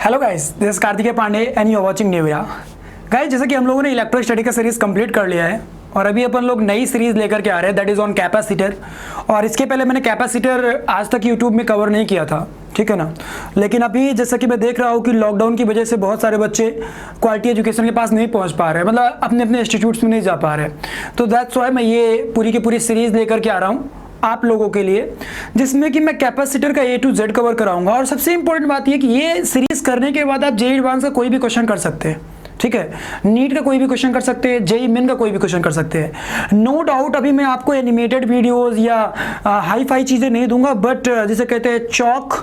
Hello guys, this is Kartikeya Pandey and you are watching new video. Guys, जैसे कि हम लोगों ने इलेक्ट्रोस्टैटिक का सीरीज कंप्लीट कर लिया है और अभी अपन लोग नई सीरीज लेकर के आ रहे हैं, दैट इज ऑन कैपेसिटर। और इसके पहले मैंने कैपेसिटर आज तक यूट्यूब में कवर नहीं किया था, ठीक है ना। लेकिन अभी जैसा कि मैं देख रहा हूँ कि लॉकडाउन की वजह से बहुत सारे बच्चे क्वालिटी एजुकेशन के पास नहीं पहुँच पा रहे हैं, मतलब अपने अपने इंस्टीट्यूट्स में नहीं जा पा रहे। तो दैट्स व्हाई मैं ये पूरी की पूरी सीरीज लेकर के आ रहा हूँ आप लोगों के लिए, जिसमें कि मैं कैपेसिटर का A to Z कवर कराऊंगा। और सबसे इंपॉर्टेंट बात यह कि ये सीरीज करने के बाद आप जेईई एडवांस का कोई भी क्वेश्चन कर सकते हैं, ठीक है। नीट का कोई भी क्वेश्चन कर सकते हैं, जेईई मेन का कोई भी क्वेश्चन कर सकते हैं। नो डाउट अभी मैं आपको एनिमेटेड वीडियोस या हाई फाई चीज़ें नहीं दूंगा, बट जिसे कहते हैं चौक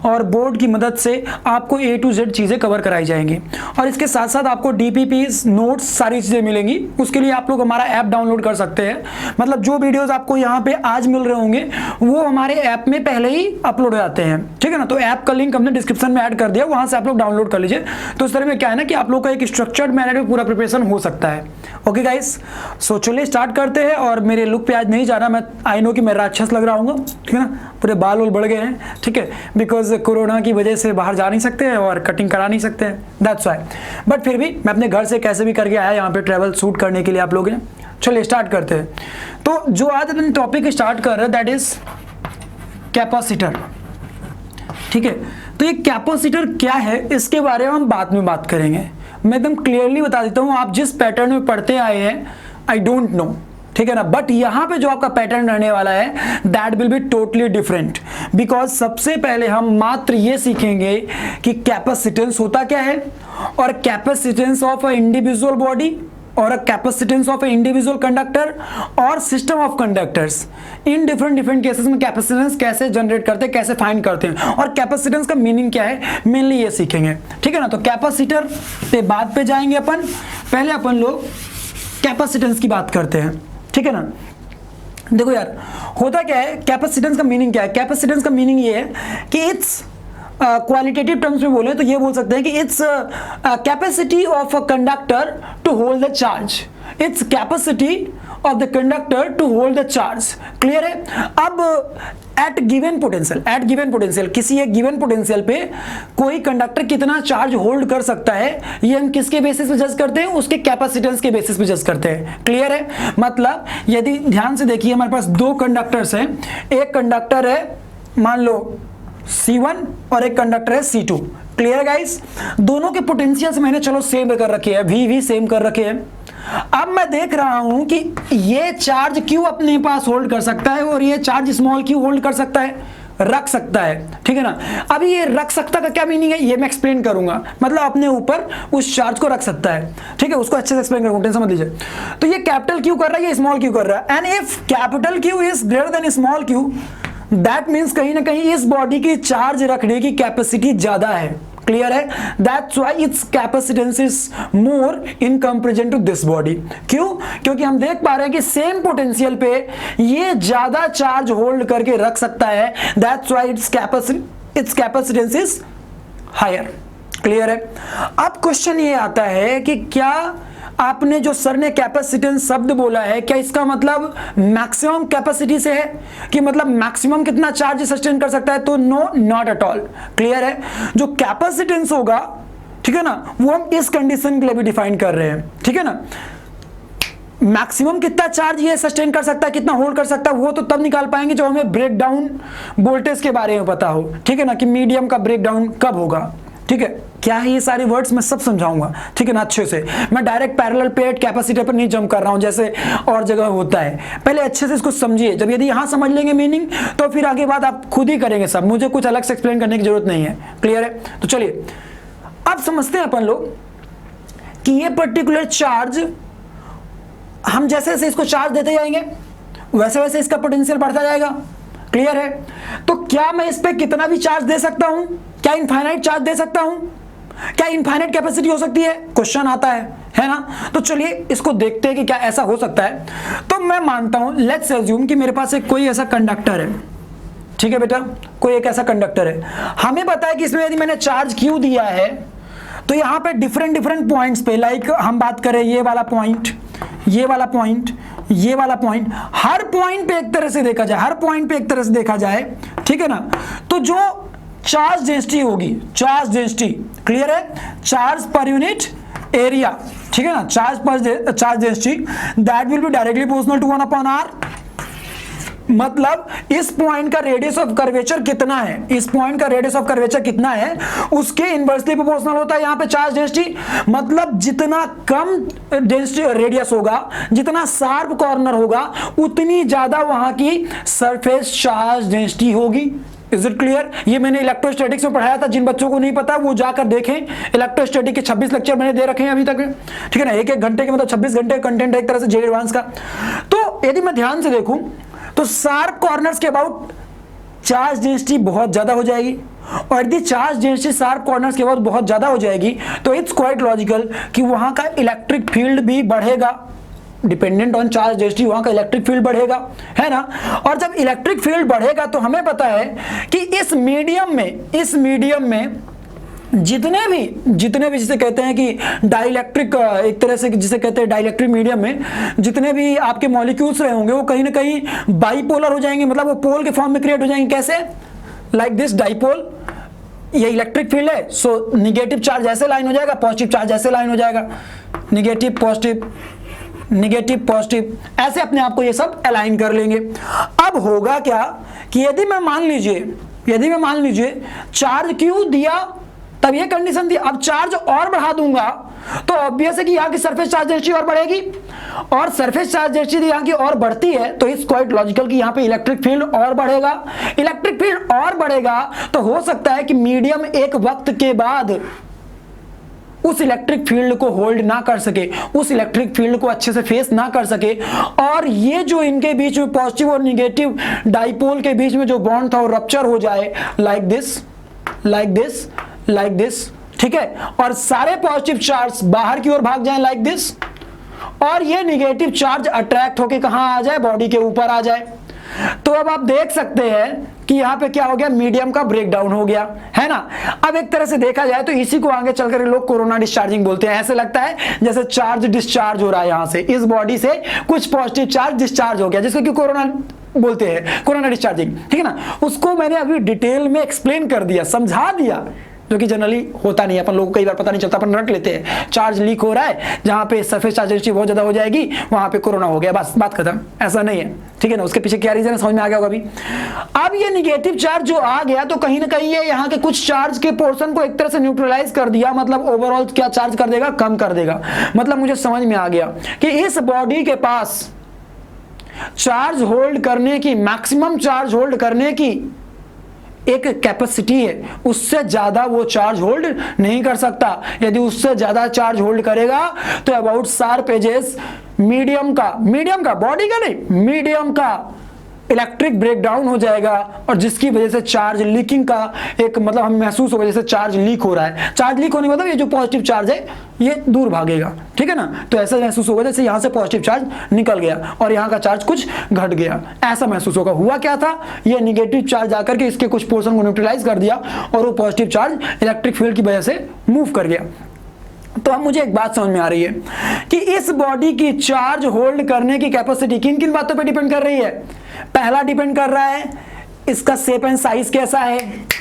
और बोर्ड की मदद से आपको A to Z चीज़ें कवर कराई जाएंगी। और इसके साथ साथ आपको DPPs नोट्स सारी चीज़ें मिलेंगी। उसके लिए आप लोग हमारा ऐप डाउनलोड कर सकते हैं, मतलब जो वीडियोज़ आपको यहाँ पे आज मिल रहे होंगे वो हमारे ऐप में पहले ही अपलोड हो जाते हैं, ठीक है ना। तो ऐप का लिंक हमने डिस्क्रिप्शन में ऐड कर दिया, वहाँ से आप लोग डाउनलोड कर लीजिए। तो इस तरह में क्या है ना कि आप लोग का एक स्ट्रक्चर्ड मैनर में पूरा प्रिपरेशन हो सकता है। ओके गाइस, सो चलिए स्टार्ट करते हैं। और मेरे लुक पे आज नहीं जा रहा, मैं आई नो कि मैं राक्षस लग रहा हूँ, ठीक है ना। पूरे बाल वाल बढ़ गए हैं, ठीक है, बिकॉज कोरोना की वजह से बाहर जा नहीं सकते हैं और कटिंग करा नहीं सकते हैं, दैट्स व्हाई। बट फिर भी मैं अपने घर से कैसे भी करके आया यहाँ पे ट्रैवल शूट करने के लिए आप लोग ने। चलिए स्टार्ट करते हैं। तो जो आज अपने टॉपिक स्टार्ट कर रहे हैं दैट इज कैपेसिटर, ठीक है। तो ये कैपेसिटर क्या है इसके बारे में हम बाद में बात करेंगे। मैं एकदम क्लियरली बता देता हूं, आप जिस पैटर्न में पढ़ते आए हैं आई डोंट नो, ठीक है ना, बट यहां पे जो आपका पैटर्न रहने वाला है that will be totally different. Because सबसे पहले हम मात्र ये सीखेंगे कि कैपेसिटेंस होता क्या है, और capacitance of a individual body और capacitance of a individual conductor और system of conductors in different cases में कैपेसिटेंस कैसे जनरेट करते हैं, कैसे फाइंड करते हैं, और कैपेसिटेंस का मीनिंग क्या है, मेनली ये सीखेंगे, ठीक है ना। तो कैपेसिटर पे बाद पे जाएंगे अपन, पहले अपन लोग कैपेसिटेंस की बात करते हैं, ठीक है ना। देखो यार, होता क्या है, कैपेसिटेंस का मीनिंग क्या है। कैपेसिटेंस का मीनिंग ये है कि इट्स क्वालिटेटिव टर्म्स में बोले तो ये बोल सकते हैं कि it's capacity of a conductor to hold the charge. It's capacity of the conductor to hold the charge. Clear है। अब एट गिवन पोटेंशियल किसी एक गिवन पोटेंशियल पे कोई कंडक्टर कितना चार्ज होल्ड कर सकता है, ये हम किसके बेसिस पे जज करते हैं, उसके कैपेसिटेंस के बेसिस पे जज करते हैं। क्लियर है। मतलब यदि ध्यान से देखिए, हमारे पास दो कंडक्टर्स हैं, एक कंडक्टर है मान लो C1 और एक कंडक्टर है C2। Clear guys. दोनों के पोटेंशियल मैंने चलो सेम कर रखे हैं, V सेम कर रखे हैं। अब मैं देख रहा हूं कि ये चार्ज क्यों अपने पास होल्ड कर सकता है और ये चार्ज स्मॉल क्यों होल्ड कर सकता है, रख सकता है, ठीक है ना। अभी ये रख सकता का क्या मीनिंग है ये मैं एक्सप्लेन करूंगा, मतलब अपने ऊपर उस चार्ज को रख सकता है, ठीक है, उसको अच्छे से एक्सप्लेन करूंगा, टेंशन मत लीजिए। तो ये कैपिटल क्यू कर रहा है, ये स्मॉल क्यू कर रहा है, and if capital Q is greater than small Q that means कहीं ना कहीं इस बॉडी की चार्ज रखने की कैपेसिटी ज्यादा है। क्लियर है। That's why its capacitance is more in comparison to this body. क्यों? क्योंकि हम देख पा रहे हैं कि सेम पोटेंशियल पे ये ज्यादा चार्ज होल्ड करके रख सकता है। That's why its capacitance is higher. Clear है। अब क्वेश्चन ये आता है कि क्या आपने जो सर ने कैपेसिटेंस शब्द बोला है, क्या इसका मतलब मैक्सिमम कैपेसिटी से है, कि मतलब मैक्सिमम कितना चार्ज सस्टेन कर सकता है? तो no, not at all. Clear है। जो कैपेसिटेंस होगा, ठीक है ना, वो हम इस कंडीशन के लिए भी डिफाइन कर रहे हैं, ठीक है ना। मैक्सिमम कितना चार्ज ये सस्टेन कर सकता है, कितना होल्ड कर सकता है, वो तो तब निकाल पाएंगे जब हमें ब्रेक डाउन वोल्टेज के बारे में पता हो, ठीक है ना, कि मीडियम का ब्रेक डाउन कब होगा, ठीक है। क्या है ये सारे वर्ड्स मैं सब समझाऊंगा, ठीक है ना, अच्छे से। मैं डायरेक्ट पैरेलल प्लेट कैपेसिटर पर नहीं जंप कर रहा हूं जैसे और जगह होता है। पहले अच्छे से इसको समझिए, जब यदि यहां समझ लेंगे मीनिंग तो फिर आगे बात आप खुद ही करेंगे सब, मुझे कुछ अलग से एक्सप्लेन करने की जरूरत नहीं है। क्लियर है। तो चलिए अब समझते हैं अपन लोग कि ये पर्टिकुलर चार्ज, हम जैसे जैसे इसको चार्ज देते जाएंगे वैसे वैसे इसका पोटेंशियल बढ़ता जाएगा। क्लियर है। तो क्या मैं इस पे कितना भी चार्ज दे सकता हूं? क्या इनफाइनाइट चार्ज दे सकता हूं? क्या इनफाइनाइट कैपेसिटी हो सकती है? क्वेश्चन आता है ना। तो चलिए इसको देखते हैं कि क्या ऐसा हो सकता है। तो मैं मानता हूं, लेट्स अज्यूम कि मेरे पास एक कोई ऐसा कंडक्टर है, ठीक है बेटा, कोई एक ऐसा कंडक्टर है। हमें पता है कि इसमें यदि मैंने चार्ज क्यू दिया है तो यहां पे डिफरेंट पॉइंट्स पे, लाइक हम बात करें ये वाला पॉइंट, ये वाला पॉइंट, ये वाला पॉइंट, हर पॉइंट पे एक तरह से देखा जाए, हर पॉइंट पे एक तरह से देखा जाए, ठीक है ना। तो जो चार्ज डेंसिटी होगी, चार्ज डेंसिटी, क्लियर है, चार्ज पर यूनिट एरिया, ठीक है ना, charge density that will be directly proportional to 1/r। मतलब इस पॉइंट का रेडियस ऑफ कर्वेचर कितना है, इस पॉइंट का रेडियस ऑफ कर्वेचर कितना है उसके इनवर्सली प्रोपोर्शनल होता है यहाँ पे चार्ज डेंसिटी। मतलब जितना कम डेंसिटी रेडियस होगा, जितना शार्प कॉर्नर होगा, उतनी ज्यादा वहां की सरफेस चार्ज डेंसिटी होगी। Is it clear? ये मैंने इलेक्ट्रोस्टैटिक्स में पढ़ाया था, जिन बच्चों को नहीं पता वो जाकर देखें। इलेक्ट्रोस्टैटिक के 26 लेक्चर मैंने दे रखे हैं अभी तक, ठीक है ना, एक घंटे के मतलब 26 घंटे का कंटेंट है एक तरह से जेई एडवांस का। तो यदि मैं ध्यान से देखूं तो शार्प कॉर्नर्स के अबाउट चार्ज डेंसिटी बहुत ज्यादा हो जाएगी, और यदि चार्ज डेंसिटी शार्प कॉर्नर्स के अबाउट बहुत ज्यादा हो जाएगी तो इट्स क्वाइट लॉजिकल कि वहां का इलेक्ट्रिक फील्ड भी बढ़ेगा, डिपेंडेंट ऑन चार्ज डेंसिटी वहां का इलेक्ट्रिक फील्ड बढ़ेगा, है ना। और जब इलेक्ट्रिक फील्ड बढ़ेगा तो हमें पता है कि इस मीडियम में जितने भी जिसे कहते हैं कि डाइलेक्ट्रिक, एक तरह से जिसे कहते हैं डाइलेक्ट्रिक मीडियम में जितने भी आपके मॉलिक्यूल्स रहे होंगे वो कहीं ना कहीं बाइपोलर हो जाएंगे, मतलब वो पोल के फॉर्म में क्रिएट हो जाएंगे। कैसे? लाइक दिस डाइपोल, ये इलेक्ट्रिक फील्ड है, सो निगेटिव चार्ज ऐसे लाइन हो जाएगा, पॉजिटिव चार्ज ऐसे लाइन हो जाएगा, निगेटिव पॉजिटिव, ऐसे अपने आप को ये सब अलाइन कर लेंगे। अब होगा क्या कि यदि मैं मान लीजिए चार्ज क्यू दिया, तब ये कंडीशन थी, अब चार्ज और बढ़ा दूंगा तो ऑब्वियस है कि यहाँ की सरफेस चार्ज डेंसिटी और बढ़ेगी, और सरफेस चार्ज डेंसिटी यहाँ की और बढ़ती है तो इट्स क्वाइट लॉजिकल कि यहाँ पे इलेक्ट्रिक फील्ड और बढ़ेगा। इलेक्ट्रिक फील्ड और बढ़ेगा तो हो सकता है कि मीडियम एक वक्त के बाद उस इलेक्ट्रिक फील्ड को होल्ड ना कर सके, उस इलेक्ट्रिक फील्ड को अच्छे से फेस ना कर सके, और ये जो इनके बीच में पॉजिटिव और निगेटिव डाइपोल के बीच में जो बॉन्ड था वो रप्चर हो जाए, लाइक दिस, ठीक है, और सारे पॉजिटिव चार्ज बाहर की ओर भाग जाएं लाइक दिस, और ये निगेटिव चार्ज अट्रैक्ट होके कहां आ जाए, बॉडी के ऊपर आ जाए। तो अब आप देख सकते हैं कि यहां पे क्या हो गया, मीडियम का ब्रेकडाउन हो गया, है ना। अब एक तरह से देखा जाए तो इसी को आगे चलकर लोग कोरोना डिस्चार्जिंग बोलते हैं। ऐसे लगता है जैसे चार्ज डिस्चार्ज हो रहा है, यहां से इस बॉडी से कुछ पॉजिटिव चार्ज डिस्चार्ज हो गया, जिसको कि कोरोना बोलते हैं, कोरोना डिस्चार्जिंग, ठीक है ना। उसको मैंने अभी डिटेल में एक्सप्लेन कर दिया, समझा दिया, जो कि जनरली होता नहीं है, अपन लोगों को कई बार पता नहीं चलता, अपन रट लेते हैं चार्ज लीक हो रहा है, जहां पे सरफेस चार्ज डेंसिटी बहुत ज्यादा हो जाएगी वहां पे कोरोना हो गया, बस बात खत्म। ऐसा नहीं है, ठीक है ना। उसके पीछे क्या रीजन है समझ में आ गया होगा अभी। अब ये निगेटिव चार्ज जो आ गया तो कहीं ना कहीं ये यहाँ के कुछ चार्ज के पोर्शन को एक तरह से न्यूट्रलाइज कर दिया, मतलब ओवरऑल क्या चार्ज कर देगा, कम कर देगा। मतलब मुझे समझ में आ गया कि इस बॉडी के पास चार्ज होल्ड करने की, मैक्सिमम चार्ज होल्ड करने की एक कैपेसिटी है, उससे ज्यादा वो चार्ज होल्ड नहीं कर सकता। यदि उससे ज्यादा चार्ज होल्ड करेगा तो अबाउट शार्प एजेस मीडियम का बॉडी का नहीं, मीडियम का इलेक्ट्रिक ब्रेकडाउन हो जाएगा, और जिसकी वजह से चार्ज लीकिंग का एक मतलब हम महसूस होगा, जैसे चार्ज लीक हो रहा है। चार्ज लीक होने का मतलब ये जो पॉजिटिव चार्ज है ये दूर भागेगा, ठीक है ना। तो ऐसा महसूस होगा जैसे यहां से पॉजिटिव चार्ज निकल गया और यहां का चार्ज कुछ घट गया, ऐसा महसूस होगा। हुआ क्या था, ये निगेटिव चार्ज आकर के इसके कुछ पोर्शन को न्यूट्रलाइज कर दिया और वो पॉजिटिव चार्ज इलेक्ट्रिक फील्ड की वजह से मूव कर गया। तो अब मुझे एक बात समझ में आ रही है कि इस बॉडी की चार्ज होल्ड करने की कैपेसिटी किन किन बातों पे डिपेंड कर रही है। पहला डिपेंड कर रहा है इसका शेप एंड साइज कैसा है,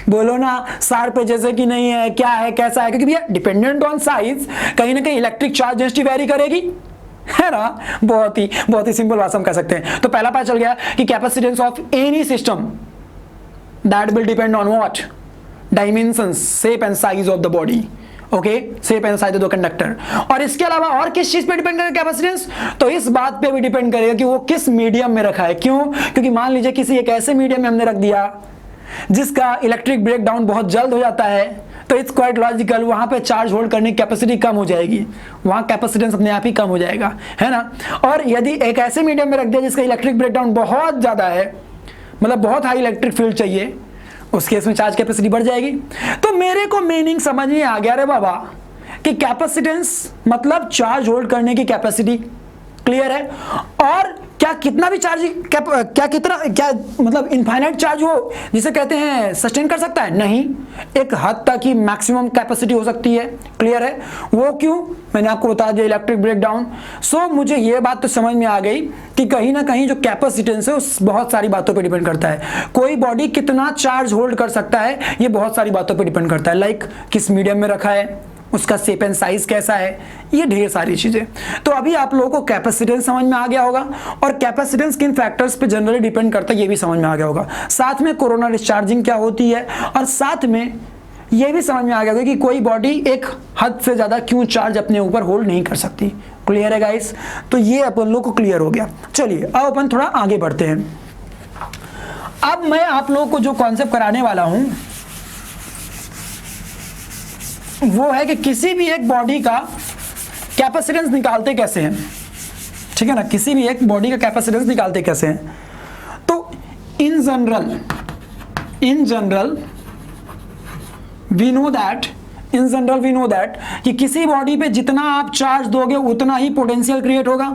बोलो ना, शार्प है जैसे कि नहीं है, क्या है, कैसा है, क्योंकि भैया डिपेंडेंट ऑन साइज कहीं ना कहीं इलेक्ट्रिक चार्ज डेंसिटी वेरी करेगी, है ना। बहुत ही सिंपल भाषा में कह सकते हैं। तो पहला पता चल गया कि capacitance of any system that will depend on what, dimensions, shape and size of the body, okay, shape and size of the conductor. और इसके अलावा और किस चीज पे डिपेंड करेगा कैपेसिटेंस, तो इस बात पे भी डिपेंड करेगा कि वो किस मीडियम में रखा है। क्यों? क्योंकि मान लीजिए किसी एक ऐसे मीडियम में हमने रख दिया जिसका इलेक्ट्रिक ब्रेकडाउन बहुत जल्द हो जाता है, तो इट्स क्वाइट लॉजिकल वहां पे चार्ज होल्ड करने की कैपेसिटी कम हो जाएगी, वहां कैपेसिटेंस अपने आप ही कम हो जाएगा, है ना। और यदि एक ऐसे मीडियम में रख दिया जिसका इलेक्ट्रिक ब्रेकडाउन बहुत ज्यादा है, मतलब बहुत हाई इलेक्ट्रिक फील्ड चाहिए, उस केस में चार्ज कैपेसिटी बढ़ जाएगी। तो मेरे को मीनिंग समझ में आ गया रे बाबा कि कैपेसिटेंस मतलब चार्ज होल्ड करने की कैपेसिटी, क्लियर है। और क्या कितना भी चार्ज क्या मतलब इनफाइनाइट चार्ज वो जिसे कहते हैं सस्टेन कर सकता है? नहीं, एक हद तक ही मैक्सिमम कैपेसिटी हो सकती है। क्लियर है। वो क्यों, मैंने आपको बता दिया, इलेक्ट्रिक ब्रेकडाउन। सो मुझे ये बात तो समझ में आ गई कि कहीं ना कहीं जो कैपेसिटेंस है उस बहुत सारी बातों पे डिपेंड करता है। कोई बॉडी कितना चार्ज होल्ड कर सकता है ये बहुत सारी बातों पे डिपेंड करता है, लाइक किस मीडियम में रखा है, उसका शेप एंड साइज कैसा है, ये ढेर सारी चीजें। तो अभी आप लोगों को कैपेसिटेंस समझ में आ गया होगा, और कैपेसिटेंस किन फैक्टर्स पे जनरली डिपेंड करता है ये भी समझ में आ गया होगा। साथ में कोरोना डिस्चार्जिंग क्या होती है, और साथ में ये भी समझ में आ गया होगा कि कोई बॉडी एक हद से ज्यादा क्यों चार्ज अपने ऊपर होल्ड नहीं कर सकती। क्लियर है गाइस? तो ये अपन लोग को क्लियर हो गया। चलिए अब अपन थोड़ा आगे बढ़ते हैं। अब मैं आप लोगों को जो कॉन्सेप्ट कराने वाला हूं वो है कि किसी भी एक बॉडी का कैपेसिटेंस निकालते कैसे हैं। ठीक है ना, किसी भी एक बॉडी का कैपेसिटेंस निकालते कैसे हैं। तो in general we know that कि किसी बॉडी पे जितना आप चार्ज दोगे उतना ही पोटेंशियल क्रिएट होगा।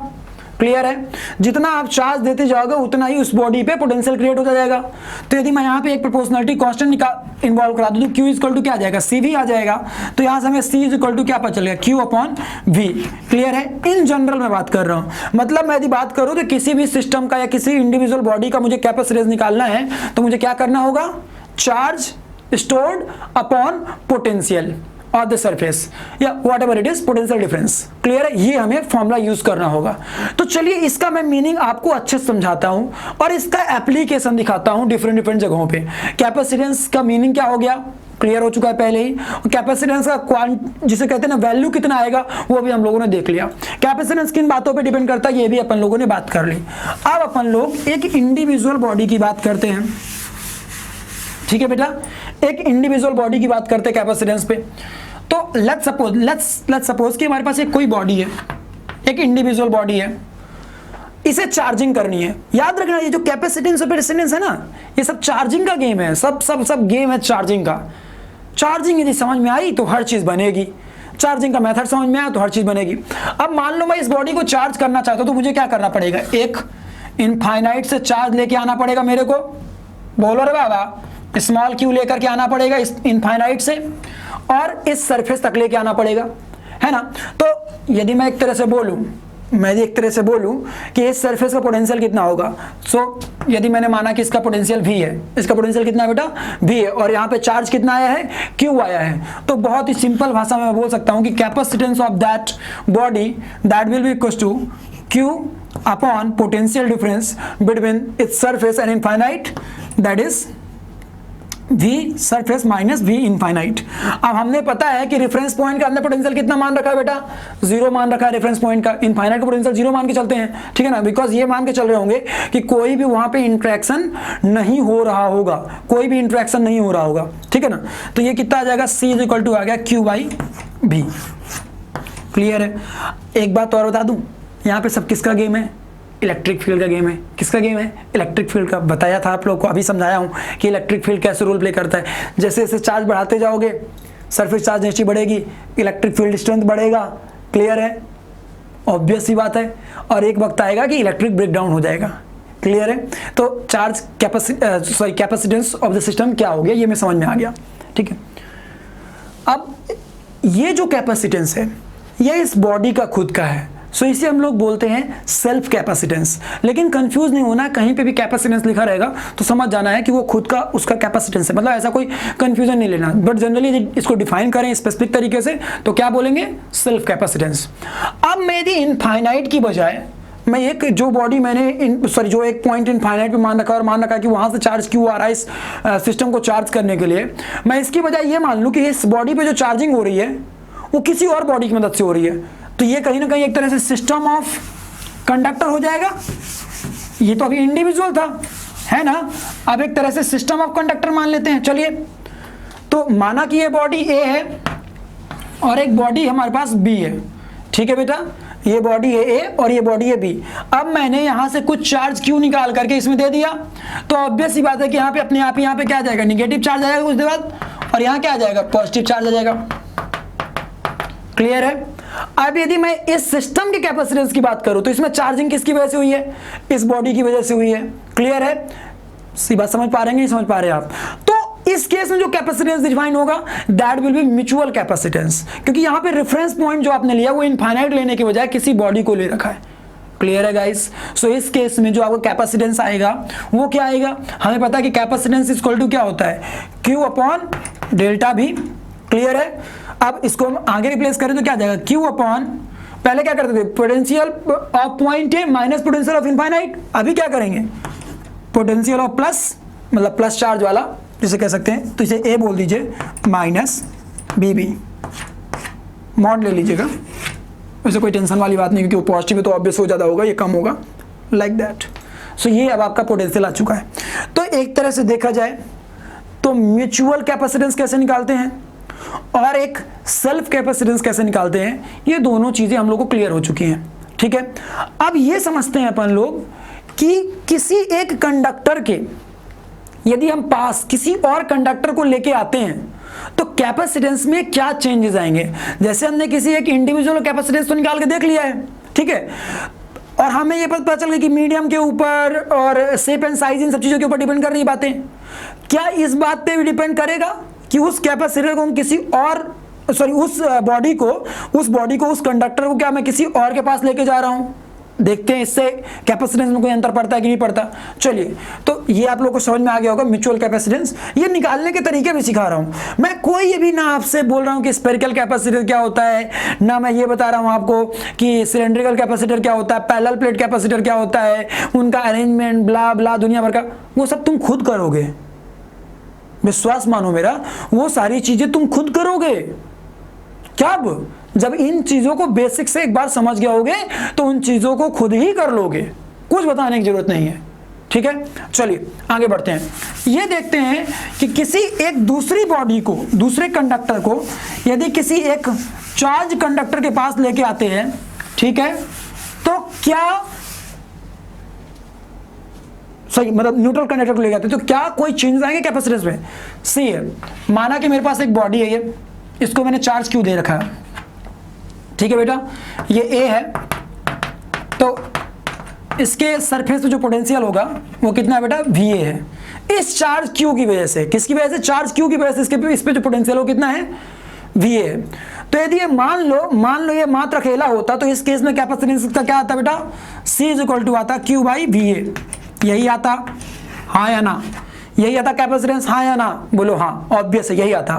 क्लियर है? जितना आप चार्ज देते जाओगे उतना ही उस बॉडी पे पोटेंशियल क्रिएट होता जाएगा। तो यदि मैं यहाँ पे एक प्रोपोर्शनलिटी कांस्टेंट इन्वॉल्व करा दूं तो Q इक्वल टू क्या आ जाएगा, CV आ जाएगा। तो यहाँ से हमें C इक्वल टू क्या पता चलेगा, Q अपॉन V। क्लियर है? इन जनरल मैं बात कर रहा हूँ, मतलब मैं यदि बात करूँ तो किसी भी सिस्टम का या किसी इंडिविजुअल बॉडी का मुझे कैपेसिटेंस निकालना है तो मुझे क्या करना होगा, charge stored upon potential of the surface या whatever it is, potential difference. Clear है? ये हमें फॉर्मूला यूज करना होगा। तो चलिए इसका मैं मीनिंग आपको अच्छे से समझाता हूं और इसका एप्लीकेशन दिखाता हूं डिफरेंट जगहों पे। कैपेसिटेंस का मीनिंग क्या हो गया, क्लियर हो चुका है पहले ही। कैपेसिटेंस का जिसे कहते हैं ना वैल्यू कितना आएगा वो भी हम लोगों ने देख लिया। कैपेसिटेंस किन बातों पे डिपेंड करता है ये भी अपन लोगों ने बात कर ली। अब अपन लोग एक इंडिविजुअल बॉडी की बात करते हैं। ठीक है बेटा, एक इंडिविजुअल बॉडी की बात करते हैं कैपेसिटेंस पे। तो लेट्स सपोज कि हमारे पास एक कोई बॉडी है, एक इंडिविजुअल बॉडी है, इसे चार्जिंग करनी है। याद रखना ये जो कैपेसिटेंस और रेजिस्टेंस है ना, ये सब चार्जिंग का गेम है, सब गेम है चार्जिंग का। चार्जिंग यदि समझ में आई तो हर चीज बनेगी, चार्जिंग का मेथड समझ में आया तो हर चीज बनेगी। अब मान लो मैं इस बॉडी को चार्ज करना चाहता हूं तो मुझे क्या करना पड़ेगा, एक इनफाइनाइट से चार्ज लेके आना पड़ेगा मेरे को, बोलो रे बाबा, स्मॉल क्यू लेकर के आना पड़ेगा इस इनफाइनाइट से और इस सरफेस तक लेके आना पड़ेगा, है ना। तो यदि मैं एक तरह से बोलूं कि इस सरफेस का पोटेंशियल कितना होगा, सो यदि मैंने माना कि इसका पोटेंशियल V है, इसका पोटेंशियल कितना है बेटा, V है, और यहाँ पे चार्ज कितना आया है, Q आया है, तो बहुत ही सिंपल भाषा में मैं बोल सकता हूँ कि capacitance of that body that will be equal to Q upon potential difference between its surface and infinite, that is V surface minus V infinite. अब हमने पता है कि रेफरेंस पॉइंट का अंदर पोटेंशियल कितना मान रखा है बेटा, 0 मान रखा है रेफरेंस पॉइंट का। इनफाइनाइट का पोटेंशियल 0 मान के चलते हैं, ठीक है ना, बिकॉज ये मान के चल रहे होंगे कि कोई भी वहां पे इंटरेक्शन नहीं हो रहा होगा, कोई भी इंटरेक्शन नहीं हो रहा होगा, ठीक है ना। तो ये कितना आ जाएगा, C इज इक्वल टू आ गया Q बाई V। क्लियर है? एक बात और बता दूं, यहाँ पे सब किसका गेम है, इलेक्ट्रिक फील्ड का गेम है। किसका गेम है, इलेक्ट्रिक फील्ड का। बताया था आप लोग को, अभी समझाया हूं कि इलेक्ट्रिक फील्ड कैसे रोल प्ले करता है। जैसे जैसे चार्ज बढ़ाते जाओगे सरफेस चार्ज डेंसिटी बढ़ेगी, इलेक्ट्रिक फील्ड स्ट्रेंथ बढ़ेगा। क्लियर है? ऑब्वियस सी बात है। और एक वक्त आएगा कि इलेक्ट्रिक ब्रेकडाउन हो जाएगा। क्लियर है? तो charge capacitance of the system क्या हो गया ये मैं समझ में आ गया, ठीक है। अब ये जो कैपेसिटेंस है ये इस बॉडी का खुद का है, सो इसे हम लोग बोलते हैं सेल्फ कैपेसिटेंस। लेकिन कंफ्यूज नहीं होना, कहीं पे भी कैपेसिटेंस लिखा रहेगा तो समझ जाना है कि वो खुद का उसका कैपेसिटेंस है, मतलब ऐसा कोई कंफ्यूजन नहीं लेना। बट जनरली इसको डिफाइन करें स्पेसिफिक तरीके से तो क्या बोलेंगे, सेल्फ कैपेसिटेंस। अब मैं यदि इनफाइनाइट की बजाय मैं एक जो बॉडी मैंने जो एक पॉइंट इनफाइनाइट पे मान रखा और मान रखा कि वहां से चार्ज क्यों आ रहा है इस सिस्टम को चार्ज करने के लिए, मैं इसकी बजाय ये मान लूं कि इस बॉडी पे जो चार्जिंग हो रही है वो किसी और बॉडी की मदद से हो रही है, तो ये कहीं ना कहीं एक तरह से सिस्टम ऑफ कंडक्टर हो जाएगा। ये तो अभी इंडिविजुअल था, है ना। अब एक तरह से सिस्टम ऑफ कंडक्टर मान लेते हैं। चलिए, तो माना कि ये बॉडी A है और एक बॉडी हमारे पास B है, ठीक है बेटा। ये बॉडी है A और ये बॉडी है B। अब मैंने यहां से कुछ चार्ज Q निकाल करके इसमें दे दिया, तो ऑब्वियस सी बात है कि यहाँ पे अपने आप यहाँ पे क्या आ जाएगा, निगेटिव चार्ज आ जाएगा कुछ देर बाद, और यहाँ क्या आ जाएगा, पॉजिटिव चार्ज आ जाएगा। क्लियर है। अब यदि मैं इस सिस्टम के कैपेसिटेंस की बात करूं तो इसमें चार्जिंग किसकी वजह से हुई है, इस बॉडी की वजह से हुई है। क्लियर है, सी बात समझ पा रहे हैं नहीं समझ पा रहे आप। तो इस केस में जो कैपेसिटेंस डिफाइन होगा that will be mutual capacitance, क्योंकि यहां पे रेफरेंस पॉइंट जो आपने लिया वो इनफाइनाइट लेने के बजाय किसी बॉडी को ले रखा है। क्लियर है गाइस। सो इस केस में जो आपको कैपेसिटेंस आएगा वो क्या आएगा, हमें पता है कि कैपेसिटेंस इज इक्वल टू क्या होता है, Q अपॉन डेल्टा भी। क्लियर है। अब इसको हम आगे रिप्लेस करें तो क्या आ जाएगा, Q अपॉन, पहले क्या करते थे, potential of point A minus potential of infinite, अभी क्या करेंगे, पोटेंशियल ऑफ प्लस, मतलब प्लस चार्ज वाला जिसे कह सकते हैं, तो इसे ए बोल दीजिए माइनस BB, मॉड ले लीजिएगा, वैसे कोई टेंशन वाली बात नहीं क्योंकि वो पॉजिटिव है तो ऑब्वियस हो ज़्यादा होगा, ये कम होगा, लाइक दैट। सो ये अब आपका पोटेंशियल आ चुका है। तो एक तरह से देखा जाए तो म्यूचुअल कैपेसिटेंस कैसे निकालते हैं और एक सेल्फ कैपेसिटेंस कैसे निकालते हैं, ये दोनों चीज़ें हम लोग को क्लियर हो चुकी हैं। ठीक है। अब ये समझते हैं अपन लोग कि किसी एक कंडक्टर के यदि हम पास किसी और कंडक्टर को लेके आते हैं तो कैपेसिटेंस में क्या चेंजेस आएंगे। जैसे हमने किसी एक इंडिविजुअल कैपेसिटेंस तो निकाल के देख लिया है, ठीक है, और हमें ये पता चल गया कि मीडियम के ऊपर और शेप एंड साइज इन सब चीज़ों के ऊपर डिपेंड कर रही बातें। क्या इस बात पे भी डिपेंड करेगा कि उस कैपेसिटर को हम किसी और उस बॉडी को उस कंडक्टर को क्या मैं किसी और के पास लेके जा रहा हूँ। देखते हैं इससे कैपेसिटेंस में कोई अंतर पड़ता है कि नहीं पड़ता। चलिए, तो ये आप लोगों को समझ में आ गया होगा म्यूचुअल कैपेसिटेंस। ये निकालने के तरीके भी सिखा रहा हूँ मैं, कोई ये भी ना आपसे बोल रहा हूँ कि स्फेरिकल कैपेसिटर क्या होता है, ना मैं ये बता रहा हूँ आपको कि सिलेंड्रिकल कैपेसिटर क्या होता है, पैरेलल प्लेट कैपेसिटर क्या होता है, उनका अरेंजमेंट ब्ला ब्ला दुनिया भर का, वो सब तुम खुद करोगे, विश्वास मानो मेरा, वो सारी चीजें तुम खुद करोगे। क्या जब इन चीजों को बेसिक से एक बार समझ गए होगे तो उन चीजों को खुद ही कर लोगे, कुछ बताने की जरूरत नहीं है। ठीक है, चलिए आगे बढ़ते हैं। ये देखते हैं कि किसी एक दूसरी बॉडी को, दूसरे कंडक्टर को यदि किसी एक चार्ज कंडक्टर के पास लेके आते हैं, ठीक है, तो क्या सही, मतलब न्यूट्रल कंडक्टर को लेके आते हैं तो क्या कोई चेंज आएंगे कैपेसिटेंस में। सी है, माना कि मेरे पास एक बॉडी है, ये इसको मैंने चार्ज क्यों दे रखा है, ठीक है बेटा, ये A है, तो इसके सरफेस पे जो पोटेंशियल होगा वो कितना है बेटा, VA है। इस चार्ज Q की वजह से, किसकी वजह से, चार्ज Q की वजह से इस पे जो पोटेंशियल हो कितना है, VA है। तो यदि ये मान लो ये मात्र अकेला होता तो इस केस में कैपेसिटेंस का क्या आता बेटा, C इज इक्वल टू आता Q/VA, यही आता, हाँ या ना, यही आता कैपेसिटेंस, हाँ या ना, बोलो हाँ, ऑब्वियस है यही आता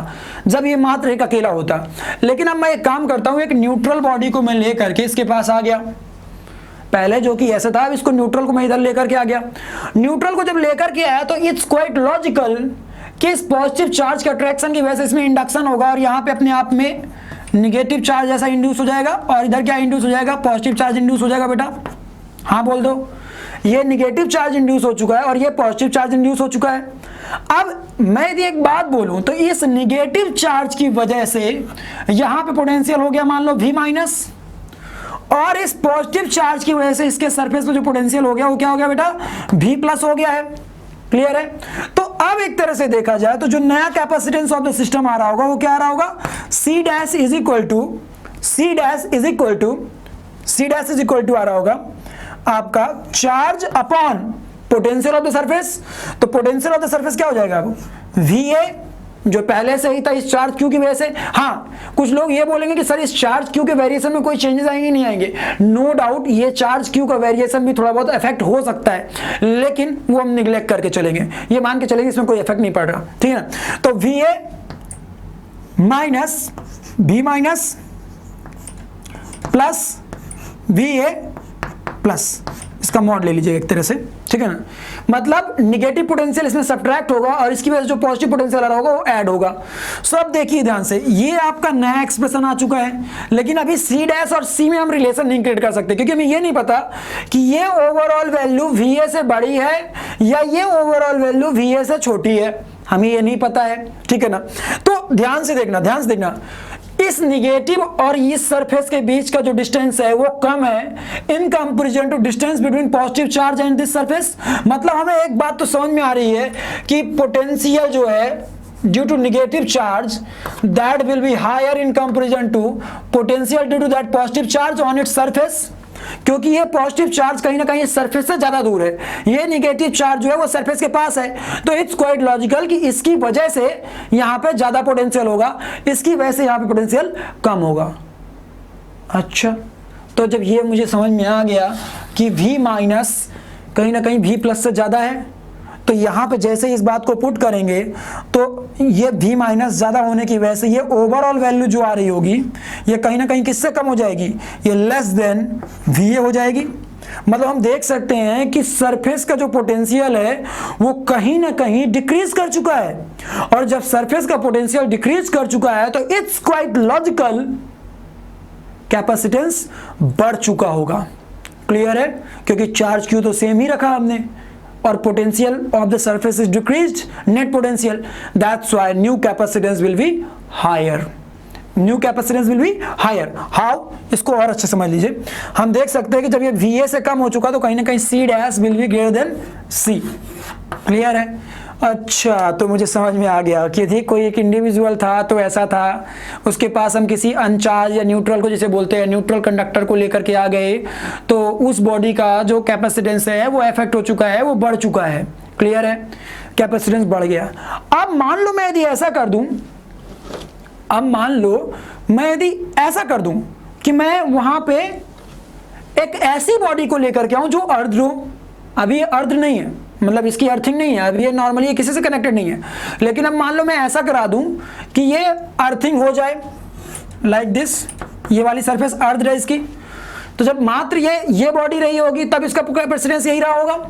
जब ये मात्र एक अकेला होता। लेकिन अब मैं एक काम करता हूं, एक न्यूट्रल बॉडी को मैं लेकर के इसके पास आ गया, पहले जो कि ऐसा था, अब इसको न्यूट्रल को मैं इधर लेकर के आ गया। न्यूट्रल को जब लेकर के आया तो इट्स क्वाइट लॉजिकल कि इस पॉजिटिव चार्ज के अट्रैक्शन की वजह से इसमें इंडक्शन होगा और यहाँ पे अपने आप में निगेटिव चार्ज ऐसा इंड्यूस हो जाएगा और इधर क्या इंड्यूस हो जाएगा, पॉजिटिव चार्ज इंड्यूस हो जाएगा बेटा, हाँ बोल दो। ये निगेटिव चार्ज इंड्यूस हो चुका है और ये पॉजिटिव चार्ज इंड्यूस हो चुका है। अब मैं यदि एक बात बोलूं तो इस निगेटिव चार्ज की वजह से यहां पे पोटेंशियल हो गया मान लो V माइनस, और इस पॉजिटिव चार्ज की वजह से इसके सरफेस पे जो पोटेंशियल हो गया वो क्या हो गया बेटा, V प्लस हो गया है। क्लियर है। तो अब एक तरह से देखा जाए तो जो नया कैपेसिटेंस ऑफ द सिस्टम आ रहा होगा वो क्या आ रहा होगा, C dash is equal to आ रहा होगा आपका charge upon potential of the surface. तो पोटेंशियल ऑफ द सरफेस क्या हो जाएगा, VA जो पहले से ही था इस चार्ज Q की वजह से। हाँ, कुछ लोग ये बोलेंगे कि सर इस चार्ज Q के वेरिएशन में कोई चेंजेस आएंगे नहीं आएंगे, नो डाउट ये चार्ज Q का वेरिएशन भी थोड़ा बहुत इफेक्ट हो सकता है, लेकिन वो हम निगलेक्ट करके चलेंगे, ये मान के चलेंगे इसमें कोई इफेक्ट नहीं पड़ रहा, ठीक है ना। तो VA minus V minus plus VA plus, इसका मॉड ले लीजिए एक तरह से, ठीक है ना, मतलब निगेटिव पोटेंशियल इसमें सब्ट्रैक्ट होगा और इसकी वजह से जो पॉजिटिव पोटेंशियल आ रहा होगा वो ऐड होगा। सो अब देखिए ध्यान से, ये आपका नया एक्सप्रेशन आ चुका है, लेकिन अभी C डैश और C में हम रिलेशन नहीं क्रिएट कर सकते क्योंकि हमें ये नहीं पता कि ये ओवरऑल वैल्यू VA से बड़ी है या ये ओवरऑल वैल्यू VA से छोटी है, हमें ये नहीं पता है, ठीक है ना। तो ध्यान से देखना, इस निगेटिव और इस सरफेस के बीच का जो डिस्टेंस है वो कम है in comparison to distance between positive charge and this surface. मतलब हमें एक बात तो समझ में आ रही है कि पोटेंशियल जो है due to negative charge that will be higher in comparison to potential due to that positive charge on its surface, क्योंकि ये पॉजिटिव चार्ज कहीं ना कहीं सरफेस से ज्यादा दूर है, ये निगेटिव चार्ज जो है वो सरफेस के पास है, तो इट्स क्वाइट लॉजिकल कि इसकी वजह से यहां पे ज्यादा पोटेंशियल होगा, इसकी वजह से यहां पे पोटेंशियल कम होगा। अच्छा, तो जब ये मुझे समझ में आ गया कि V माइनस कहीं ना कहीं V प्लस से ज्यादा है, तो यहाँ पे जैसे इस बात को पुट करेंगे तो ये V माइनस ज़्यादा होने की वजह से ये ओवरऑल वैल्यू जो आ रही होगी ये कहीं ना कहीं किससे कम हो जाएगी, ये लेस देन VA हो जाएगी। मतलब हम देख सकते हैं कि सरफेस का जो पोटेंशियल है वो कहीं ना कहीं डिक्रीज कर चुका है, और जब सरफेस का पोटेंशियल डिक्रीज कर चुका है तो इट्स क्वाइट लॉजिकल कैपेसिटेंस बढ़ चुका होगा। क्लियर है, क्योंकि चार्ज क्यू तो सेम ही रखा हमने और potential of the surface is decreased, net potential, that's why new capacitance will be higher, new capacitance will be higher। how, इसको और अच्छे समझ लीजिए, हम देख सकते हैं कि जब ये VA से कम हो चुका तो कहीं ना कहीं C dash will be greater than C। Clear है? अच्छा, तो मुझे समझ में आ गया कि थी कोई एक इंडिविजुअल था तो ऐसा था, उसके पास हम किसी अनचार्ज या न्यूट्रल को जिसे बोलते हैं न्यूट्रल कंडक्टर को लेकर के आ गए, तो उस बॉडी का जो कैपेसिटेंस है वो अफेक्ट हो चुका है, वो बढ़ चुका है। क्लियर है, कैपेसिटेंस बढ़ गया। अब मान लो मैं यदि ऐसा कर दूं, अब मान लो मैं यदि ऐसा कर दूं कि मैं वहां पे एक ऐसी बॉडी को लेकर के आऊं जो अर्ध हो, अभी ये अर्ध नहीं है, मतलब इसकी अर्थिंग नहीं है, अभी ये नॉर्मली किसी से कनेक्टेड नहीं है, लेकिन अब मान लो मैं ऐसा करा दूं कि ये अर्थिंग हो जाए लाइक दिस, ये वाली सरफेस अर्ध है इसकी, तो जब मात्र ये बॉडी रही होगी तब इसका कैपेसिटेंस यही रहा होगा।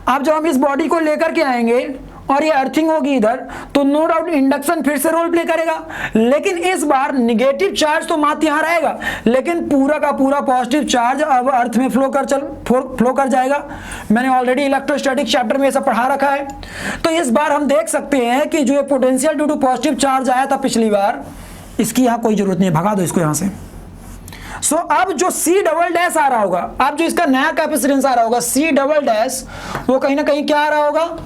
अब जब हम इस बॉडी को लेकर के आएंगे और ये अर्थिंग होगी इधर, तो नो डाउट इंडक्शन फिर से रोल प्ले करेगा, लेकिन इस बार निगेटिव चार्ज तो मात्र यहां रहेगा, लेकिन पूरा का पूरा पॉजिटिव चार्ज अब अर्थ में फ्लो कर जाएगा। मैंने ऑलरेडी इलेक्ट्रोस्टैटिक चैप्टर में ये सब पढ़ा रखा है। तो इस बार हम देख सकते हैं कि जो ये potential due to positive charge आया था पिछली बार, इसकी यहां कोई जरूरत नहीं है, भगा दो इसको यहां से। सो अब जो C डबल डैश आ रहा होगा, अब जो इसका नया कैपेसिटेंस आ रहा होगा C डबल डैश, वो कहीं ना कहीं क्या आ रहा होगा,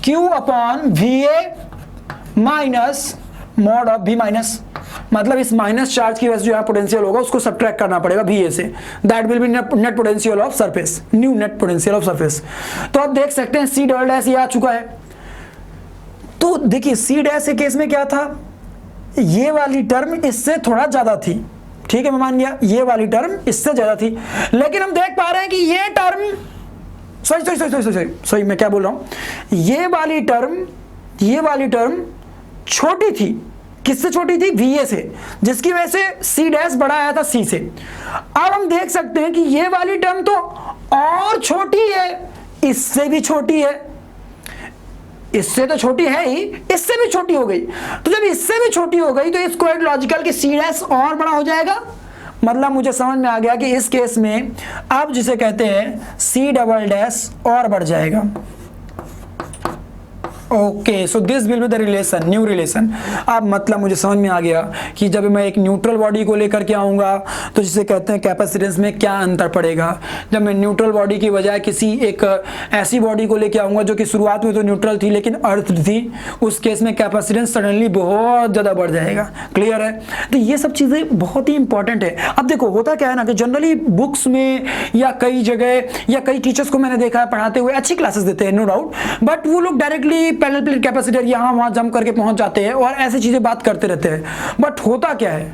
Q upon VA minus mod of V minus, मतलब इस माइनस चार्ज की वजह से जो यहाँ पोटेंशियल होगा उसको सब्ट्रैक्ट करना पड़ेगा VA से, that will B net potential of surface, new net potential of surface. तो आप देख सकते हैं C डबल डैश ये आ चुका है। तो देखिए C डैश के केस में क्या था, ये वाली टर्म इससे थोड़ा ज्यादा थी, ठीक है, मैं मान गया ये वाली टर्म इससे ज्यादा थी, लेकिन हम देख पा रहे हैं कि ये टर्म सॉरी मैं क्या बोल रहा हूं, ये वाली टर्म छोटी थी। किससे छोटी थी, VA से, जिसकी वजह से C डैश बड़ा आया था C से। अब हम देख सकते हैं कि ये वाली टर्म तो और छोटी है, इससे भी छोटी है, इससे तो छोटी है ही, इससे भी छोटी हो गई। तो जब इससे भी छोटी हो गई तो इट्स क्वाइट लॉजिकल कि C डैश और बड़ा हो जाएगा। मतलब मुझे समझ में आ गया कि इस केस में अब जिसे कहते हैं C डबल डैश और बढ़ जाएगा। Okay, so this will be the relation, new relation. अब मतलब मुझे समझ में आ गया कि जब मैं एक न्यूट्रल बॉडी को लेकर के आऊँगा तो जिसे कहते हैं कैपेसिटेंस में क्या अंतर पड़ेगा। जब मैं न्यूट्रल बॉडी की बजाय किसी एक ऐसी बॉडी को लेकर आऊँगा जो कि शुरुआत में तो न्यूट्रल थी लेकिन अर्थ थी, उस केस में कैपेसिटेंस सडनली बहुत ज़्यादा बढ़ जाएगा। क्लियर है? तो ये सब चीज़ें बहुत ही इंपॉर्टेंट है। अब देखो होता क्या है ना कि जनरली बुक्स में या कई जगह या कई टीचर्स को मैंने देखा है पढ़ाते हुए, अच्छी क्लासेस देते हैं नो डाउट, बट वो लोग डायरेक्टली पैरेलल प्लेट कैपेसिटर यहाँ वहां जंप करके पहुंच जाते हैं और ऐसी चीजें बात करते रहते हैं। बट होता क्या है,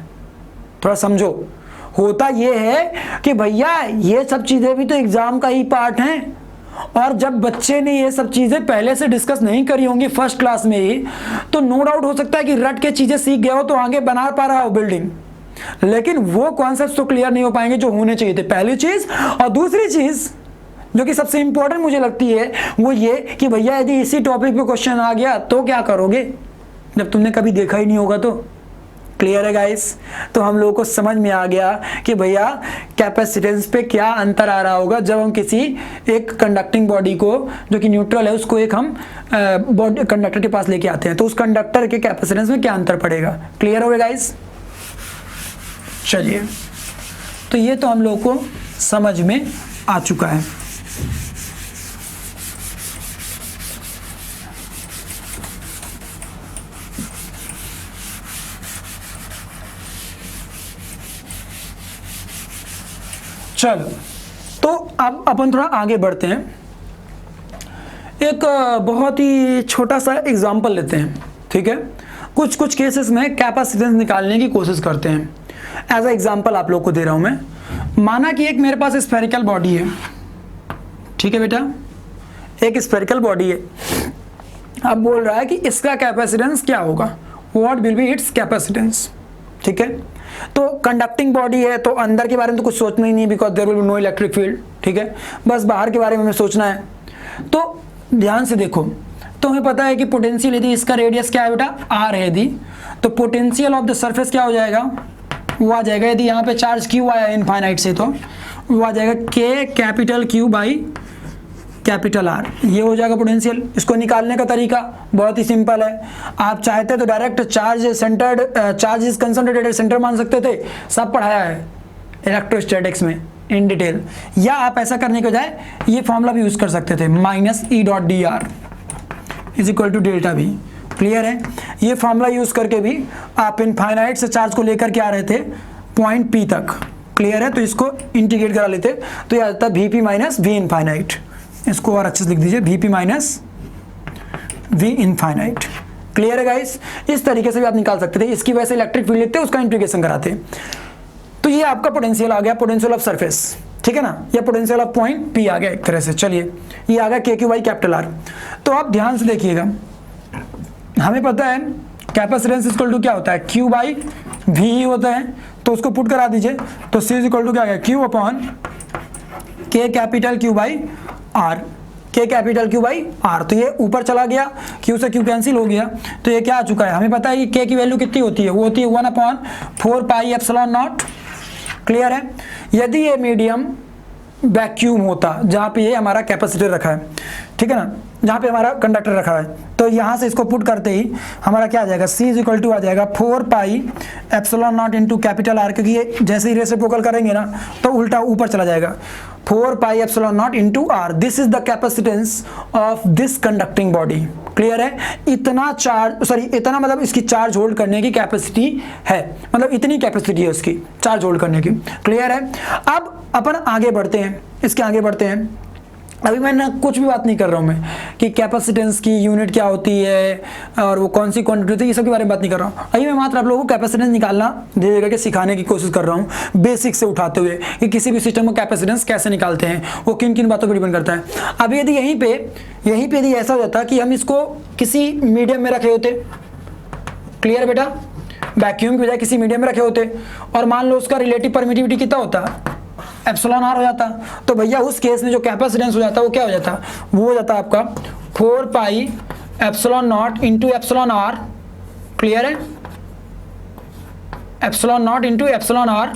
थोड़ा समझो। होता ये है कि भैया ये सब चीजें भी तो एग्जाम का ही पार्ट हैं, और जब बच्चे ने ये सब चीजें पहले से डिस्कस नहीं करी होंगी फर्स्ट क्लास में ही, तो नो डाउट हो सकता है कि रट के चीजें सीख गया हो तो आगे बना पा रहा हो बिल्डिंग, लेकिन वो कॉन्सेप्ट तो क्लियर नहीं हो पाएंगे जो होने चाहिए थे, पहली चीज। और दूसरी चीज जो कि सबसे इंपॉर्टेंट मुझे लगती है वो ये कि भैया यदि इसी टॉपिक पे क्वेश्चन आ गया तो क्या करोगे जब तुमने कभी देखा ही नहीं होगा तो। क्लियर है गाइस? तो हम लोगों को समझ में आ गया कि भैया कैपेसिटेंस पे क्या अंतर आ रहा होगा जब हम किसी एक कंडक्टिंग बॉडी को जो कि न्यूट्रल है उसको एक हम बॉडी कंडक्टर के पास लेके आते हैं, तो उस कंडक्टर के कैपेसिटेंस में क्या अंतर पड़ेगा। क्लियर हो गया गाइस? चलिए, तो ये तो हम लोगों को समझ में आ चुका है। चलो, तो अब अपन थोड़ा आगे बढ़ते हैं, एक बहुत ही छोटा सा एग्जांपल लेते हैं, ठीक है। कुछ कुछ केसेस में कैपेसिटेंस निकालने की कोशिश करते हैं। एज अ एग्जांपल आप लोग को दे रहा हूं मैं। माना कि एक मेरे पास स्फेरिकल बॉडी है, ठीक है बेटा, एक स्फेरिकल बॉडी है। अब बोल रहा है कि इसका कैपेसिटेंस क्या होगा, what will be it's capacitance, ठीक है। तो कंडक्टिंग बॉडी है तो अंदर के बारे में तो कुछ सोचना ही नहीं, because there will be no electric field, ठीक है। बस बाहर के बारे में हमें सोचना है। तो ध्यान से देखो, तो हमें पता है कि पोटेंशियल यदि इसका रेडियस क्या है बेटा, आर है यदि, तो पोटेंशियल ऑफ द सरफेस क्या हो जाएगा, वो आ जाएगा, यदि यहाँ पे चार्ज क्यू आया इनफाइनाइट से तो वो आ जाएगा के capital Q by capital R, ये हो जाएगा पोटेंशियल। इसको निकालने का तरीका बहुत ही सिंपल है। आप चाहते तो direct charge centred, charge is concentrated centre मान सकते थे, सब पढ़ाया है इलेक्ट्रोस्टैटिक्स में इन डिटेल। या आप ऐसा करने के बजाय ये फॉर्मूला भी यूज कर सकते थे, minus E dot D R is equal to delta V. Clear है? ये फॉर्मूला यूज करके भी आप इनफाइनाइट से चार्ज को लेकर के आ रहे थे पॉइंट पी तक। क्लियर है? तो इसको इंटीग्रेट करा लेते तो ये आ जाता V P minus V infinite. इसको और अच्छे से लिख दीजिए, V P minus V infinite. Clear है गाइस? इस तरीके से भी आप निकाल सकते थे। इसकी वजह से इलेक्ट्रिक फील्ड लिखते, उसका इंटीग्रेशन कराते। तो ये आपका पोटेंशियल आ गया, पोटेंशियल ऑफ सरफेस, ठीक है ना, या पोटेंशियल ऑफ पॉइंट पी आ गया एक तरह से। चलिए, ये आ गया के क्यू बाई कैपिटल आर। तो आप ध्यान से देखिएगा, हमें पता है कैपेसिटेंस इक्वल टू क्या होता है, क्यू बाई वी ही होता है। तो उसको पुट करा दीजिए, तो सी इज इक्वल टू क्या आ गया, क्यू अपॉन के कैपिटल क्यू बाई आर, के कैपिटल क्यू बाई आर। तो ये ऊपर चला गया, क्यू से क्यू कैंसिल हो गया, तो ये क्या आ चुका है, हमें पता है कि के की वैल्यू कितनी होती है, वो होती है 1/4 पाई एप्सिलॉन नॉट। क्लियर है? यदि ये मीडियम वैक्यूम होता जहाँ पे ये हमारा कैपेसिटर रखा है, ठीक है ना, जहाँ पे हमारा कंडक्टर रखा है, तो यहाँ से इसको पुट करते ही हमारा क्या आ जाएगा, C इज इक्वल टू आ जाएगा 4 pi epsilon naught into capital are, क्योंकि ये जैसे ही रेसिप्रोकल करेंगे ना तो उल्टा ऊपर चला जाएगा, 4 pi epsilon naught into R. This is the capacitance of this conducting body. Clear है? इतना चार्ज, सॉरी इतना मतलब इसकी चार्ज होल्ड करने की कैपेसिटी है, मतलब इतनी कैपेसिटी है उसकी चार्ज होल्ड करने की। क्लियर है? अब अपन आगे बढ़ते हैं, इसके आगे बढ़ते हैं। अभी मैं ना कुछ भी बात नहीं कर रहा हूँ मैं कि कैपेसिटेंस की यूनिट क्या होती है और वो कौन सी क्वांटिटी होती है, ये सब के बारे में बात नहीं कर रहा हूँ। अभी मैं मात्र आप लोगों को कैपेसिटेंस निकालना धीरे धीरे सिखाने की कोशिश कर रहा हूँ, बेसिक से उठाते हुए कि किसी भी सिस्टम में कैपेसिटेंस कैसे निकालते हैं, वो किन किन बातों पर डिपेंड करता है। अब यदि यहीं पे यदि ऐसा हो जाता कि हम इसको किसी मीडियम में रखे होते, क्लियर बेटा, वैक्यूम की बजाय किसी मीडियम में रखे होते, और मान लो उसका रिलेटिव परमिटिविटी कितना होता, एप्सिलॉन आर हो जाता, तो भैया उस केस में जो कैपेसिटेंस हो जाता वो क्या हो जाता, वो हो जाता आपका 4 pi epsilon naught into epsilon R. Clear है? Epsilon naught into epsilon R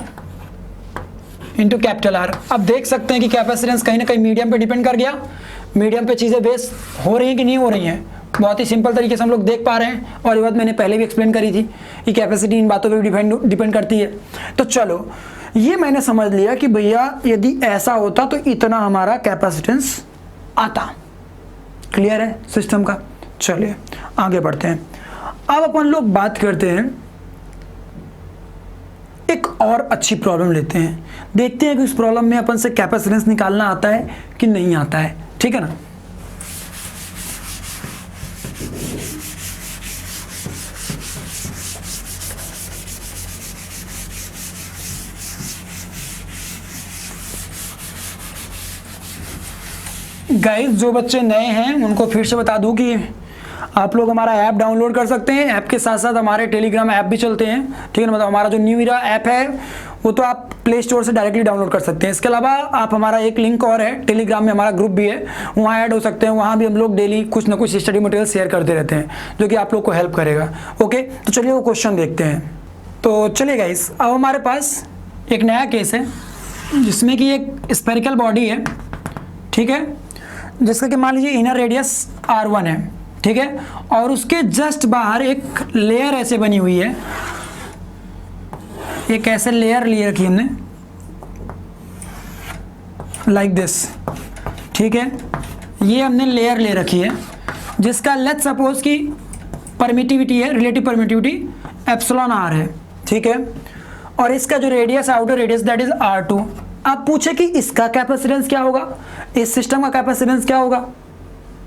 into capital R. अब देख सकते हैं कि कैपेसिटेंस कहीं ना कहीं मीडियम पे डिपेंड कर गया, मीडियम पे चीज़ें बेस हो रही हैं कि नहीं हो रही हैं, बहुत ही सिंपल तरीके से हम लोग देख पा रहे हैं। और ये बात मैंने पहले भी एक्सप्लेन करी थी कि कैपेसिटी इन बातों पे भी डिपेंड करती है। तो चलो, ये मैंने समझ लिया कि भैया यदि ऐसा होता तो इतना हमारा कैपेसिटेंस आता। क्लियर है सिस्टम का? चलिए आगे बढ़ते हैं। अब अपन लोग बात करते हैं, एक और अच्छी प्रॉब्लम लेते हैं, देखते हैं कि इस प्रॉब्लम में अपन से कैपेसिटेंस निकालना आता है कि नहीं आता है। ठीक है ना? गाइस, जो बच्चे नए हैं उनको फिर से बता दूं कि आप लोग हमारा ऐप डाउनलोड कर सकते हैं। ऐप के साथ साथ हमारे टेलीग्राम ऐप भी चलते हैं, ठीक है ना, मतलब हमारा जो न्यू इरा ऐप है वो तो आप प्ले स्टोर से डायरेक्टली डाउनलोड कर सकते हैं। इसके अलावा आप हमारा एक लिंक और है, टेलीग्राम में हमारा ग्रुप भी है, वहाँ ऐड हो सकते हैं। वहाँ भी हम लोग डेली कुछ ना कुछ स्टडी मटेरियल शेयर करते रहते हैं जो कि आप लोग को हेल्प करेगा। ओके, तो चलिए वो क्वेश्चन देखते हैं। तो चलिए गाइस, अब हमारे पास एक नया केस है जिसमें कि एक स्फेरिकल बॉडी है, ठीक है, जिसका कि मान लीजिए इनर रेडियस R1 है, ठीक है, और उसके जस्ट बाहर एक लेयर ऐसे बनी हुई है, एक ऐसे लेयर ले रखी हमने लाइक दिस, ठीक है, ये हमने लेयर ले रखी है जिसका लेट्स सपोज की परमिटिविटी है, रिलेटिव परमिटिविटी एप्सिलॉन R है, ठीक है, और इसका जो radius outer radius that is R2, आप पूछे कि इसका कैपेसिटेंस क्या होगा, इस सिस्टम का कैपेसिटेंस क्या होगा,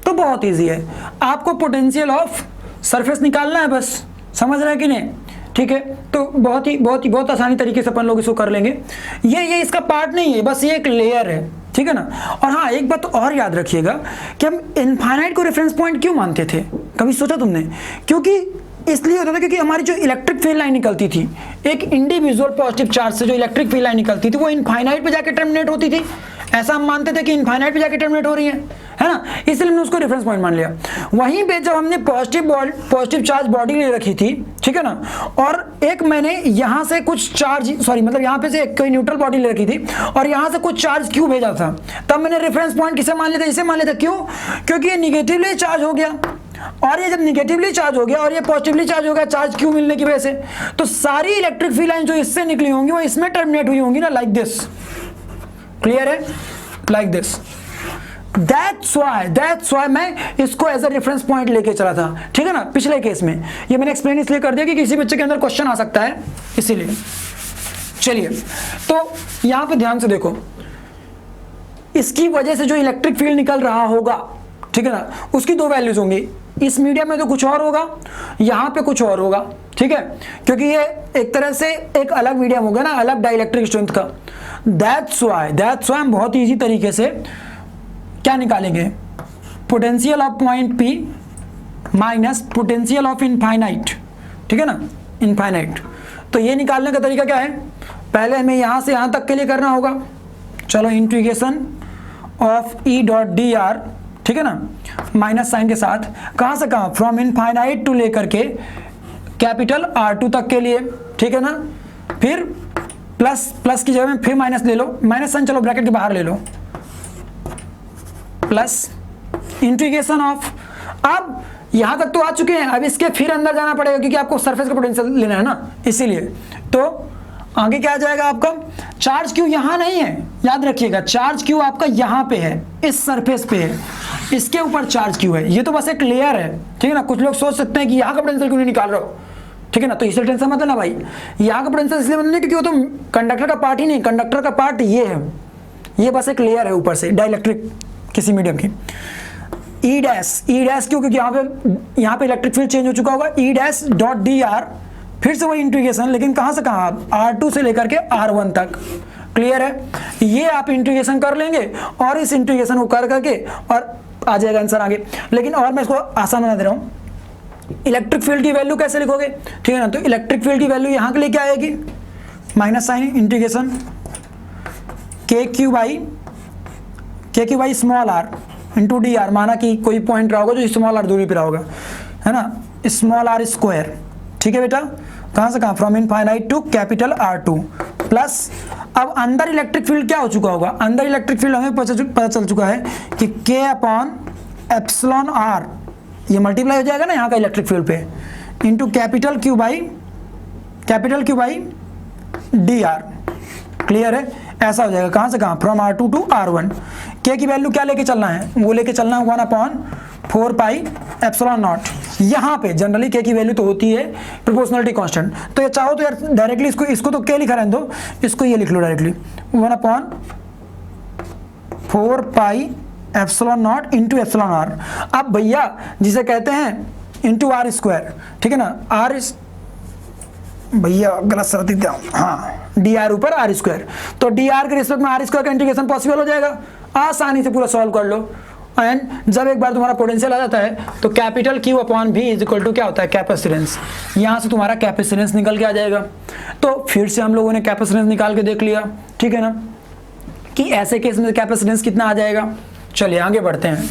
तो बहुत इजी है, आपको पोटेंशियल ऑफ सरफेस निकालना है बस, समझ रहे हैं कि नहीं, ठीक है। तो बहुत आसानी तरीके से अपन लोग इसको कर लेंगे। ये इसका पार्ट नहीं है, बस ये एक लेयर है, ठीक है ना। और हाँ, एक बात और याद रखिएगा कि हम इनफाइनाइट को रेफरेंस पॉइंट क्यों मानते थे, कभी सोचा तुमने? क्योंकि इसलिए होता था क्योंकि हमारी जो इलेक्ट्रिक फील्ड लाइन निकलती थी, एक इंडिविजुअल पॉजिटिव चार्ज से जो इलेक्ट्रिक फील्ड लाइन निकलती थी, वो इनफाइनाइट पे जाके टर्मिनेट होती थी। ऐसा हम मानते थे कि इनफाइनाइट पे जाके टर्मिनेट हो रही है ना, इसलिए हमने उसको रेफरेंस पॉइंट मान लिया। वहीं पे जब हमने पॉजिटिव चार्ज बॉडी ले रखी थी, ठीक है ना, और एक मैंने यहाँ से कुछ चार्ज, सॉरी मतलब यहाँ पे से कोई न्यूट्रल बॉडी ले रखी थी और यहाँ से कुछ चार्ज क्यू भेजा था, तब मैंने रेफरेंस पॉइंट किसे मान लिया था? इसे मान लिया था। क्यों? क्योंकि ये निगेटिवली चार्ज हो गया, और ये जब निगेटिवली चार्ज हो गया और ये पॉजिटिवली चार्ज हो गया चार्ज क्यू मिलने की वजह से, तो सारी इलेक्ट्रिक फील्ड लाइन जो इससे निकली होंगी वो इसमें टर्मिनेट हुई होंगी ना, लाइक दिस। क्लियर है? Like this. दैट्स व्हाई मैं इसको एज अ रेफरेंस पॉइंट लेके चला था, ठीक है ना। पिछले केस में ये मैंने एक्सप्लेन इसलिए कर दिया कि किसी बच्चे के अंदर क्वेश्चन आ सकता है, इसीलिए। चलिए, तो यहां पे ध्यान से देखो, इसकी वजह से जो इलेक्ट्रिक फील्ड निकल रहा होगा, ठीक है ना, उसकी दो वैल्यूज होंगी। इस मीडियम में तो कुछ और होगा, यहां पे कुछ और होगा, ठीक है, क्योंकि ये एक तरह से एक अलग मीडियम होगा ना, अलग डाइलेक्ट्रिक स्ट्रेंथ का। दैट्स व्हाई हम बहुत इजी तरीके से क्या निकालेंगे? Potential of point P minus potential of infinite, ठीक है ना, इनफाइनाइट। तो ये निकालने का तरीका क्या है? पहले हमें यहां से यहां तक के लिए करना होगा, चलो integration of E dot D are, ठीक है ना, माइनस साइन के साथ, कहां से कहां? फ्रॉम इनफाइनाइट टू लेकर के कैपिटल R2 तक के लिए, ठीक है ना। फिर प्लस की जगह में फिर माइनस ले लो, माइनस साइन चलो ब्रैकेट के बाहर ले लो, प्लस इंटीग्रेशन ऑफ, अब यहां तक तो आ चुके हैं, अब इसके फिर अंदर जाना पड़ेगा क्योंकि आपको सरफेस का पोटेंशियल लेना है ना, इसीलिए। तो आगे क्या आ जाएगा आपका? चार्ज क्यू यहां नहीं है, याद रखिएगा, चार्ज क्यू आपका यहां पे है, इस सरफेस पे है, इसके ऊपर चार्ज क्यू है। ये तो बस एक लेयर है, ठीक है ना। कुछ लोग सोच सकते हैं कि यहां का पोटेंशियल क्यों नहीं निकाल रहे हो, ठीक है ना, तो इससे टेंशन मत लेना भाई। यहाँ का पोटेंशियल इसलिए मतलब क्योंकि वो तो कंडक्टर का पार्ट ही नहीं, कंडक्टर का पार्ट ये है, ये बस एक लेयर है ऊपर से डाइलेक्ट्रिक किसी मीडियम की। ई डैश क्यों? क्योंकि यहाँ पे इलेक्ट्रिक फील्ड चेंज हो चुका होगा। ई डैश डॉट डी आर, फिर से वही इंटीग्रेशन, लेकिन कहाँ से कहाँ? R2 से लेकर के R1 तक। क्लियर है? ये आप इंटीग्रेशन कर लेंगे और इस इंटीग्रेशन को कर करके और आ जाएगा आंसर आगे। लेकिन और मैं इसको आसान बना दे रहा हूँ, इलेक्ट्रिक फील्ड की वैल्यू कैसे लिखोगे, ठीक है ना। तो इलेक्ट्रिक फील्ड की वैल्यू यहाँ के लिए क्या आएगी? Minus sign integration K Q by small R into D R, माना कि कोई पॉइंट रहा होगा जो स्मॉल आर दूरी पे रहा होगा, है ना, स्मॉल आर स्क्वायर, ठीक है बेटा। कहाँ से कहाँ? From infinite to capital R2 plus, अब अंदर इलेक्ट्रिक फील्ड क्या हो चुका होगा? अंदर इलेक्ट्रिक फील्ड हमें पता चल चुका है कि K अपॉन एप्सिलॉन R, ये मल्टीप्लाई हो जाएगा ना यहाँ का इलेक्ट्रिक फील्ड पे, into capital Q by D R. Clear है? ऐसा हो जाएगा। कहाँ से कहाँ? From R2 to R1। के की वैल्यू क्या लेके चलना है? वो लेके चलना है 1/4 पाई एप्सिलॉन नॉट। यहाँ पे जनरली के की वैल्यू तो होती है प्रोपोर्शनलिटी कांस्टेंट, तो ये चाहो तो यार डायरेक्टली इसको तो के लिखा रहने दो, इसको ये लिख लो directly 1/4 pi epsilon naught into epsilon R. अब भैया जिसे कहते हैं इंटू आर स्क्वायर, ठीक है ना, आर भैया गलत शर्त देता हूँ, हाँ, डी आर ऊपर आर स्क्वायर, तो डी आर के रिस्पेक्ट में आर स्क्वायर का इंटीग्रेशन पॉसिबल हो जाएगा, आसानी से पूरा सॉल्व कर लो। एंड जब एक बार तुम्हारा पोटेंशियल आ जाता है तो कैपिटल क्यू अपॉन भी इज इक्वल टू क्या होता है? कैपेसिटेंस। यहाँ से तुम्हारा कैपेसिटेंस निकल के आ जाएगा। तो फिर से हम लोगों ने कैपेसिटेंस निकाल के देख लिया, ठीक है ना, कि ऐसे केस में कैपेसिटेंस कितना आ जाएगा। चलिए आगे बढ़ते हैं।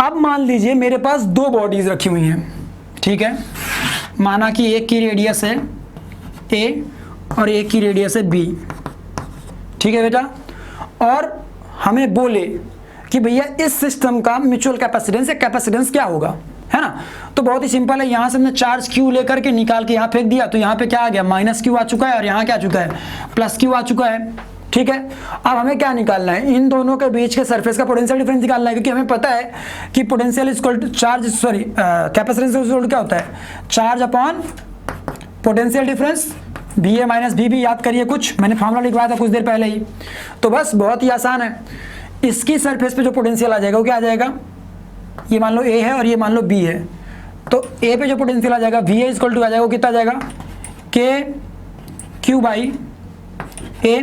अब मान लीजिए मेरे पास दो बॉडीज रखी हुई हैं, ठीक है, माना कि एक की रेडियस है A और एक की रेडियस है B, ठीक है बेटा, और हमें बोले कि भैया इस सिस्टम का म्यूचुअल कैपेसिटेंस या कैपेसिटेंस क्या होगा, है ना। तो बहुत ही सिंपल है, यहाँ से हमने चार्ज Q लेकर के निकाल के यहाँ फेंक दिया, तो यहाँ पे क्या आ गया? माइनस Q आ चुका है, और यहाँ क्या आ चुका है? प्लस Q आ चुका है, ठीक है। अब हमें क्या निकालना है, इन दोनों के बीच के सरफेस का पोटेंशियल डिफरेंस निकालना है, क्योंकि हमें पता है कि potential equal to charge, sorry capacitance equal to क्या होता है, charge upon potential difference B A minus B B. याद करिए, कुछ मैंने फॉर्मूला लिखवाया था कुछ देर पहले ही। तो बस बहुत ही आसान है, इसकी सरफेस पे जो पोटेंशियल आ जाएगा वो क्या आ जाएगा, ये मान लो ए है और ये मान लो बी है, तो ए पे जो पोटेंशियल आ जाएगा वी ए इक्वल टू आ जाएगा, वो कितना आ जाएगा, के क्यू बाई ए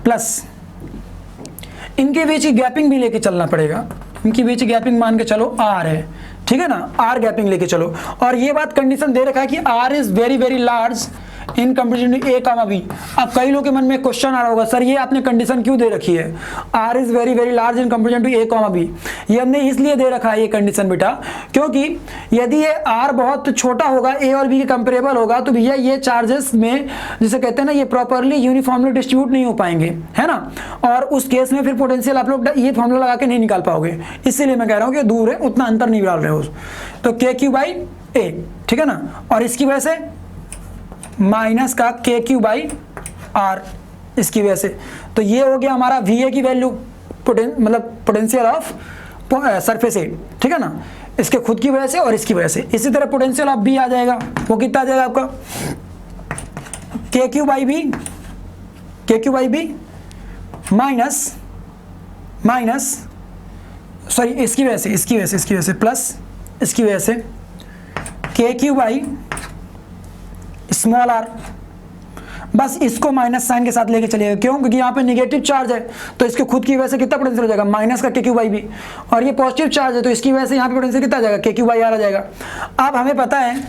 प्लस इनके बीच की गैपिंग भी लेके चलना पड़ेगा, इनके बीच की गैपिंग मान के चलो आर है, ठीक है ना, आर गैपिंग लेके चलो। और ये बात कंडीशन दे रखा है कि R is very very large in comparison to A comma B. अब कई लोगों के मन में क्वेश्चन आ रहा होगा, सर ये आपने कंडीशन क्यों दे रखी है, R is very very large in comparison to A comma B. ये हमने इसलिए दे रखा है ये कंडीशन बेटा, क्योंकि यदि ये आर बहुत छोटा होगा, ए और बी के कंपेरेबल होगा, तो भैया ये चार्जेस में जिसे कहते हैं ना, ये प्रॉपरली यूनिफॉर्मली डिस्ट्रीब्यूट नहीं हो पाएंगे, है ना। और उस केस में फिर पोटेंशियल आप लोग ये फॉर्मूला लगा के नहीं निकाल पाओगे, इसीलिए मैं कह रहा हूँ कि दूर है, उतना अंतर नहीं डाल रहे हो। तो के क्यू बाई ए, ठीक है ना, और इसकी वजह से माइनस का के क्यू बाई आर, इसकी वजह से। तो ये हो गया हमारा वी ए की वैल्यू, मतलब पोटेंशियल ऑफ सरफेस ए, ठीक है ना, इसके खुद की वजह से और इसकी वजह से। इसी तरह पोटेंशियल ऑफ बी आ जाएगा, वो कितना आ जाएगा आपका, K Q by B, K Q by B minus minus sorry इसकी वजह से, इसकी वजह से, इसकी वजह से प्लस इसकी वजह से के क्यू बाई स्मॉल आर। बस इसको माइनस साइन के साथ लेके चलिएगा, क्यों, क्योंकि यहाँ पे नेगेटिव चार्ज है, तो इसके खुद की वजह से कितना पोटेंशियल हो जाएगा, माइनस का के क्यू बाई बी, और ये पॉजिटिव चार्ज है, तो इसकी वजह से यहाँ पे पोटेंशियल कितना आ जाएगा, के क्यू बाई आर आ जाएगा। अब हमें पता है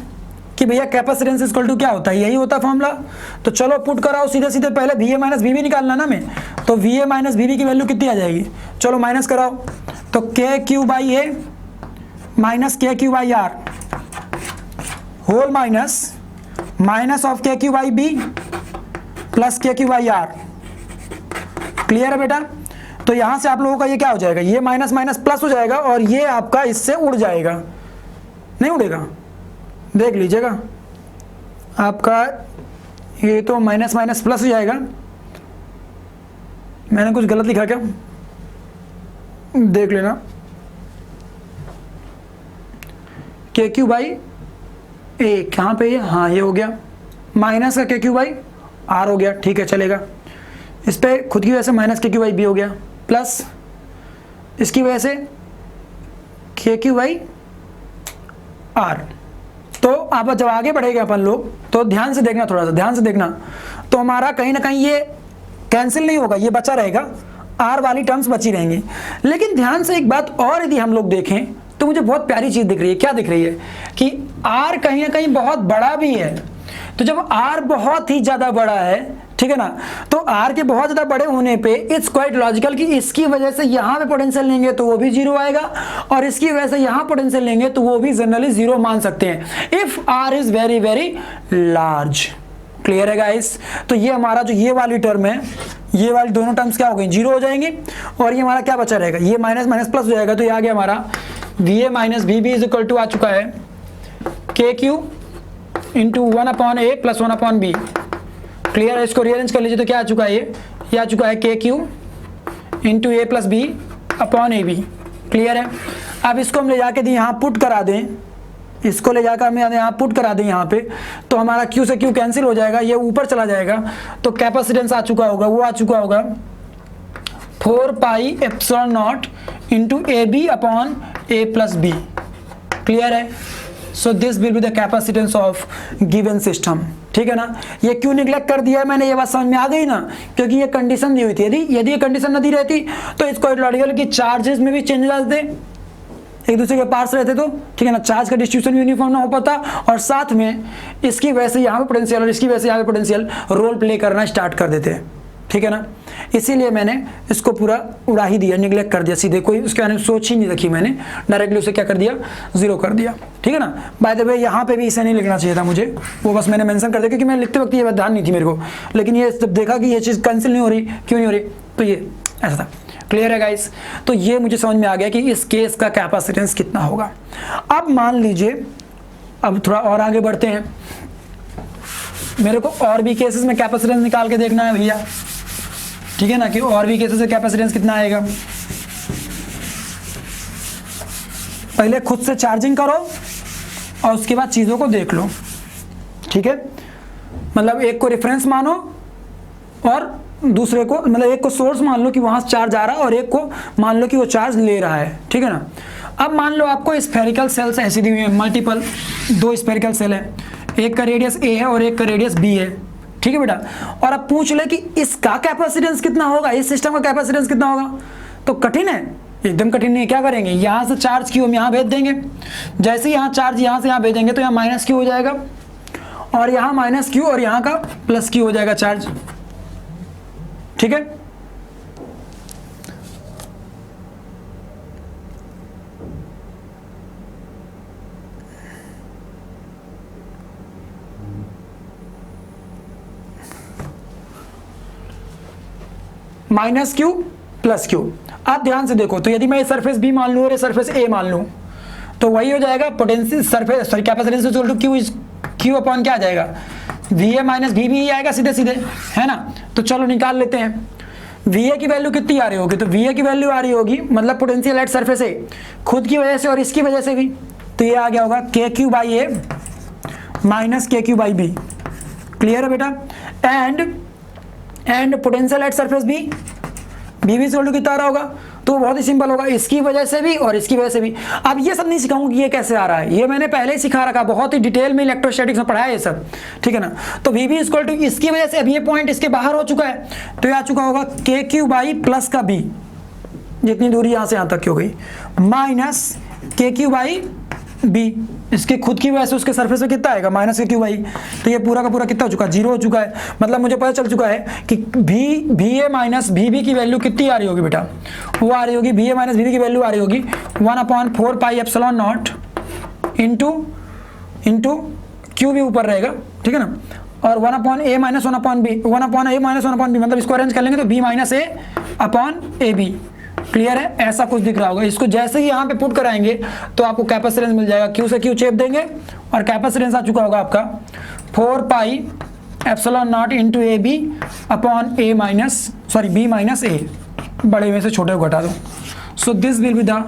कि भैया कैपेसिटेंस इक्वल टू क्या होता है, यही होता है फॉर्मूला। तो चलो पुट कराओ सीधे सीधे, पहले V A minus B B निकालना ना में, तो V A minus B B की वैल्यू कितनी आ जाएगी, चलो माइनस कराओ, तो K Q by A minus K Q by R whole minus minus of K Q by B plus K Q by R. Clear है बेटा। तो यहां से आप लोगों का ये क्या हो जाएगा, ये माइनस माइनस प्लस हो जाएगा, और ये आपका इससे उड़ जाएगा, नहीं उड़ेगा, देख लीजिएगा आपका ये तो माइनस माइनस प्लस हो जाएगा। मैंने कुछ गलत लिखा क्या, देख लेना, के क्यू बाई ए कहाँ पे है, हाँ ये हो गया, माइनस का के क्यू बाई आर हो गया, ठीक है चलेगा। इस पे खुद की वजह से minus K Q by B हो गया, प्लस इसकी वजह से के क्यू बाई आर। तो अब जब आगे बढ़ेगा अपन लोग, तो ध्यान से देखना, थोड़ा सा ध्यान से देखना, तो हमारा कहीं ना कहीं ये कैंसिल नहीं होगा, ये बचा रहेगा, आर वाली टर्म्स बची रहेंगी। लेकिन ध्यान से एक बात और यदि हम लोग देखें, तो मुझे बहुत प्यारी चीज दिख रही है। क्या दिख रही है कि आर कहीं ना कहीं बहुत बड़ा भी है। तो जब आर बहुत ही ज्यादा बड़ा है, ठीक है ना, तो आर के बहुत ज्यादा बड़े होने पे इट्स क्वाइट लॉजिकल कि इसकी वजह से यहां पे पोटेंशियल लेंगे तो वो भी जीरो आएगा, और इसकी वजह से यहां पोटेंशियल लेंगे तो वो भी जनरली जीरो मान सकते हैं if R is very very large. Clear है गाइस। तो ये हमारा जो ये वाली टर्म है, ये वाली दोनों टर्म्स क्या हो गई, जीरो हो जाएंगे, और ये हमारा क्या बचा रहेगा, ये माइनस माइनस प्लस हो जाएगा। तो ये आ गया हमारा V A minus B B is equal to आ चुका है K Q into 1/a plus 1/b। Clear है। इसको रीअरेंज कर लीजिए तो क्या आ चुका है, ये आ चुका है K Q into A plus B upon A B. Clear है। अब इसको हम ले जाके यहाँ पुट करा दें, इसको ले जाकर हम यहाँ पुट करा दें यहाँ पे, तो हमारा Q से Q कैंसिल हो जाएगा, ये ऊपर चला जाएगा, तो कैपेसिटेंस आ चुका होगा, वो आ चुका होगा 4 pi epsilon naught into A B upon A plus B. Clear है। So this will be the capacitance of given system. ठीक है ना। ये क्यों निगलेक्ट कर दिया है मैंने, ये बात समझ में आ गई ना, क्योंकि ये कंडीशन दी हुई थी। यदि ये कंडीशन न दी रहती तो इसको लॉजिकल की चार्जेस में भी चेंज आ जाते, एक दूसरे के पास रहते, तो ठीक है ना, चार्ज का डिस्ट्रीब्यूशन यूनिफॉर्म ना हो पाता, और साथ में इसकी वजह से यहाँ पे पोटेंशियल और इसकी वजह से यहाँ पे पोटेंशियल रोल प्ले करना स्टार्ट कर देते हैं। ठीक है ना। इसीलिए मैंने इसको पूरा उड़ा ही दिया, निगलेक्ट कर दिया सीधे, कोई उसके बारे में सोच ही नहीं रखी मैंने, डायरेक्टली उसे क्या कर दिया, जीरो कर दिया। ठीक है ना। बाय द वे यहाँ पे भी इसे नहीं लिखना चाहिए था मुझे, वो बस मैंने मेंशन कर दिया क्योंकि मैं लिखते वक्त ये बात ध्यान नहीं थी मेरे को, लेकिन ये जब देखा कि ये चीज़ कैंसिल नहीं हो रही, क्यों नहीं हो रही, तो ये ऐसा था। क्लियर है गाइस। तो ये मुझे समझ में आ गया कि इस केस का कैपेसिटेंस कितना होगा। अब मान लीजिए, अब थोड़ा और आगे बढ़ते हैं, मेरे को और भी केसेस में कैपेसिटेंस निकाल के देखना है भैया। ठीक है ना, कि और भी केसेस से कैपेसिटेंस कितना आएगा। पहले खुद से चार्जिंग करो और उसके बाद चीज़ों को देख लो, ठीक है। मतलब एक को रेफरेंस मानो और दूसरे को, मतलब एक को सोर्स मान लो कि वहाँ से चार्ज आ रहा है और एक को मान लो कि वो चार्ज ले रहा है, ठीक है ना। अब मान लो आपको स्फेरिकल सेल्स ऐसी दी हुई है, मल्टीपल, दो स्फेरिकल सेल है, एक का रेडियस ए है और एक का रेडियस बी है, ठीक है बेटा। और अब पूछ ले कि इसका कैपेसिटेंस कितना होगा, इस सिस्टम का कैपेसिटेंस कितना होगा। तो कठिन है, एकदम कठिन नहीं है। क्या करेंगे, यहाँ से चार्ज क्यू हम यहाँ भेज देंगे, जैसे यहाँ चार्ज यहाँ से यहाँ भेजेंगे तो यहाँ माइनस क्यू हो जाएगा और यहाँ माइनस क्यू और यहाँ का प्लस क्यू हो जाएगा चार्ज, ठीक है। Minus Q plus Q. आप ध्यान से देखो, तो यदि मैं सरफेस बी मान लूँ और सरफेस ए मान लूँ तो वही हो जाएगा potential surface, sorry capacitance equal to Q, Q upon क्या आ जाएगा, V A minus V B आएगा सीधे सीधे, है ना। तो चलो निकाल लेते हैं। वी ए की वैल्यू कितनी आ रही होगी, तो वी ए की वैल्यू आ रही होगी मतलब पोटेंशियल एट सरफेस ए, खुद की वजह से और इसकी वजह से भी, तो ये आ गया होगा K Q by A minus K Q by B. Clear है बेटा। And potential at surface B, B भी इक्वल टू कितना आ रहा होगा, तो बहुत ही सिंपल होगा, इसकी वजह से भी और इसकी वजह से भी। अब ये सब नहीं सिखाऊंगा कि ये कैसे आ रहा है, ये मैंने पहले ही सिखा रखा, बहुत ही डिटेल में इलेक्ट्रोस्टैटिक्स में पढ़ा है ये सब, ठीक है ना। तो वी बी इक्वल टू इसकी वजह से, अब ये पॉइंट इसके बाहर हो चुका है तो ये आ चुका होगा के क्यू बाई प्लस का बी, जितनी दूरी यहाँ से यहाँ तक की हो गई, minus K Q by B, इसके खुद की वजह से उसके सरफेस में कितना आएगा, माइनस के क्यू बाई। तो ये पूरा का पूरा कितना हो चुका है, जीरो हो चुका है। मतलब मुझे पता चल चुका है कि भी ए माइनस भी बी की वैल्यू कितनी आ रही होगी बेटा, वो आ रही होगी, भी ए माइनस भी बी की वैल्यू आ रही होगी 1/4 pi epsilon naught into Q भी ऊपर रहेगा, ठीक है ना, और 1/a minus 1/b, 1/a minus 1/b, मतलब इसको अरेंज कर लेंगे तो b minus a upon A B. Clear है, ऐसा कुछ दिख रहा होगा। इसको जैसे ही यहाँ पे पुट कराएंगे तो आपको कैपेसिटेंस मिल जाएगा, क्यू से क्यू चेप देंगे और कैपेसिटेंस आ चुका होगा आपका 4 pi epsilon naught into A B upon A minus, sorry B minus A, बड़े में से छोटे को घटा दो। So this will be the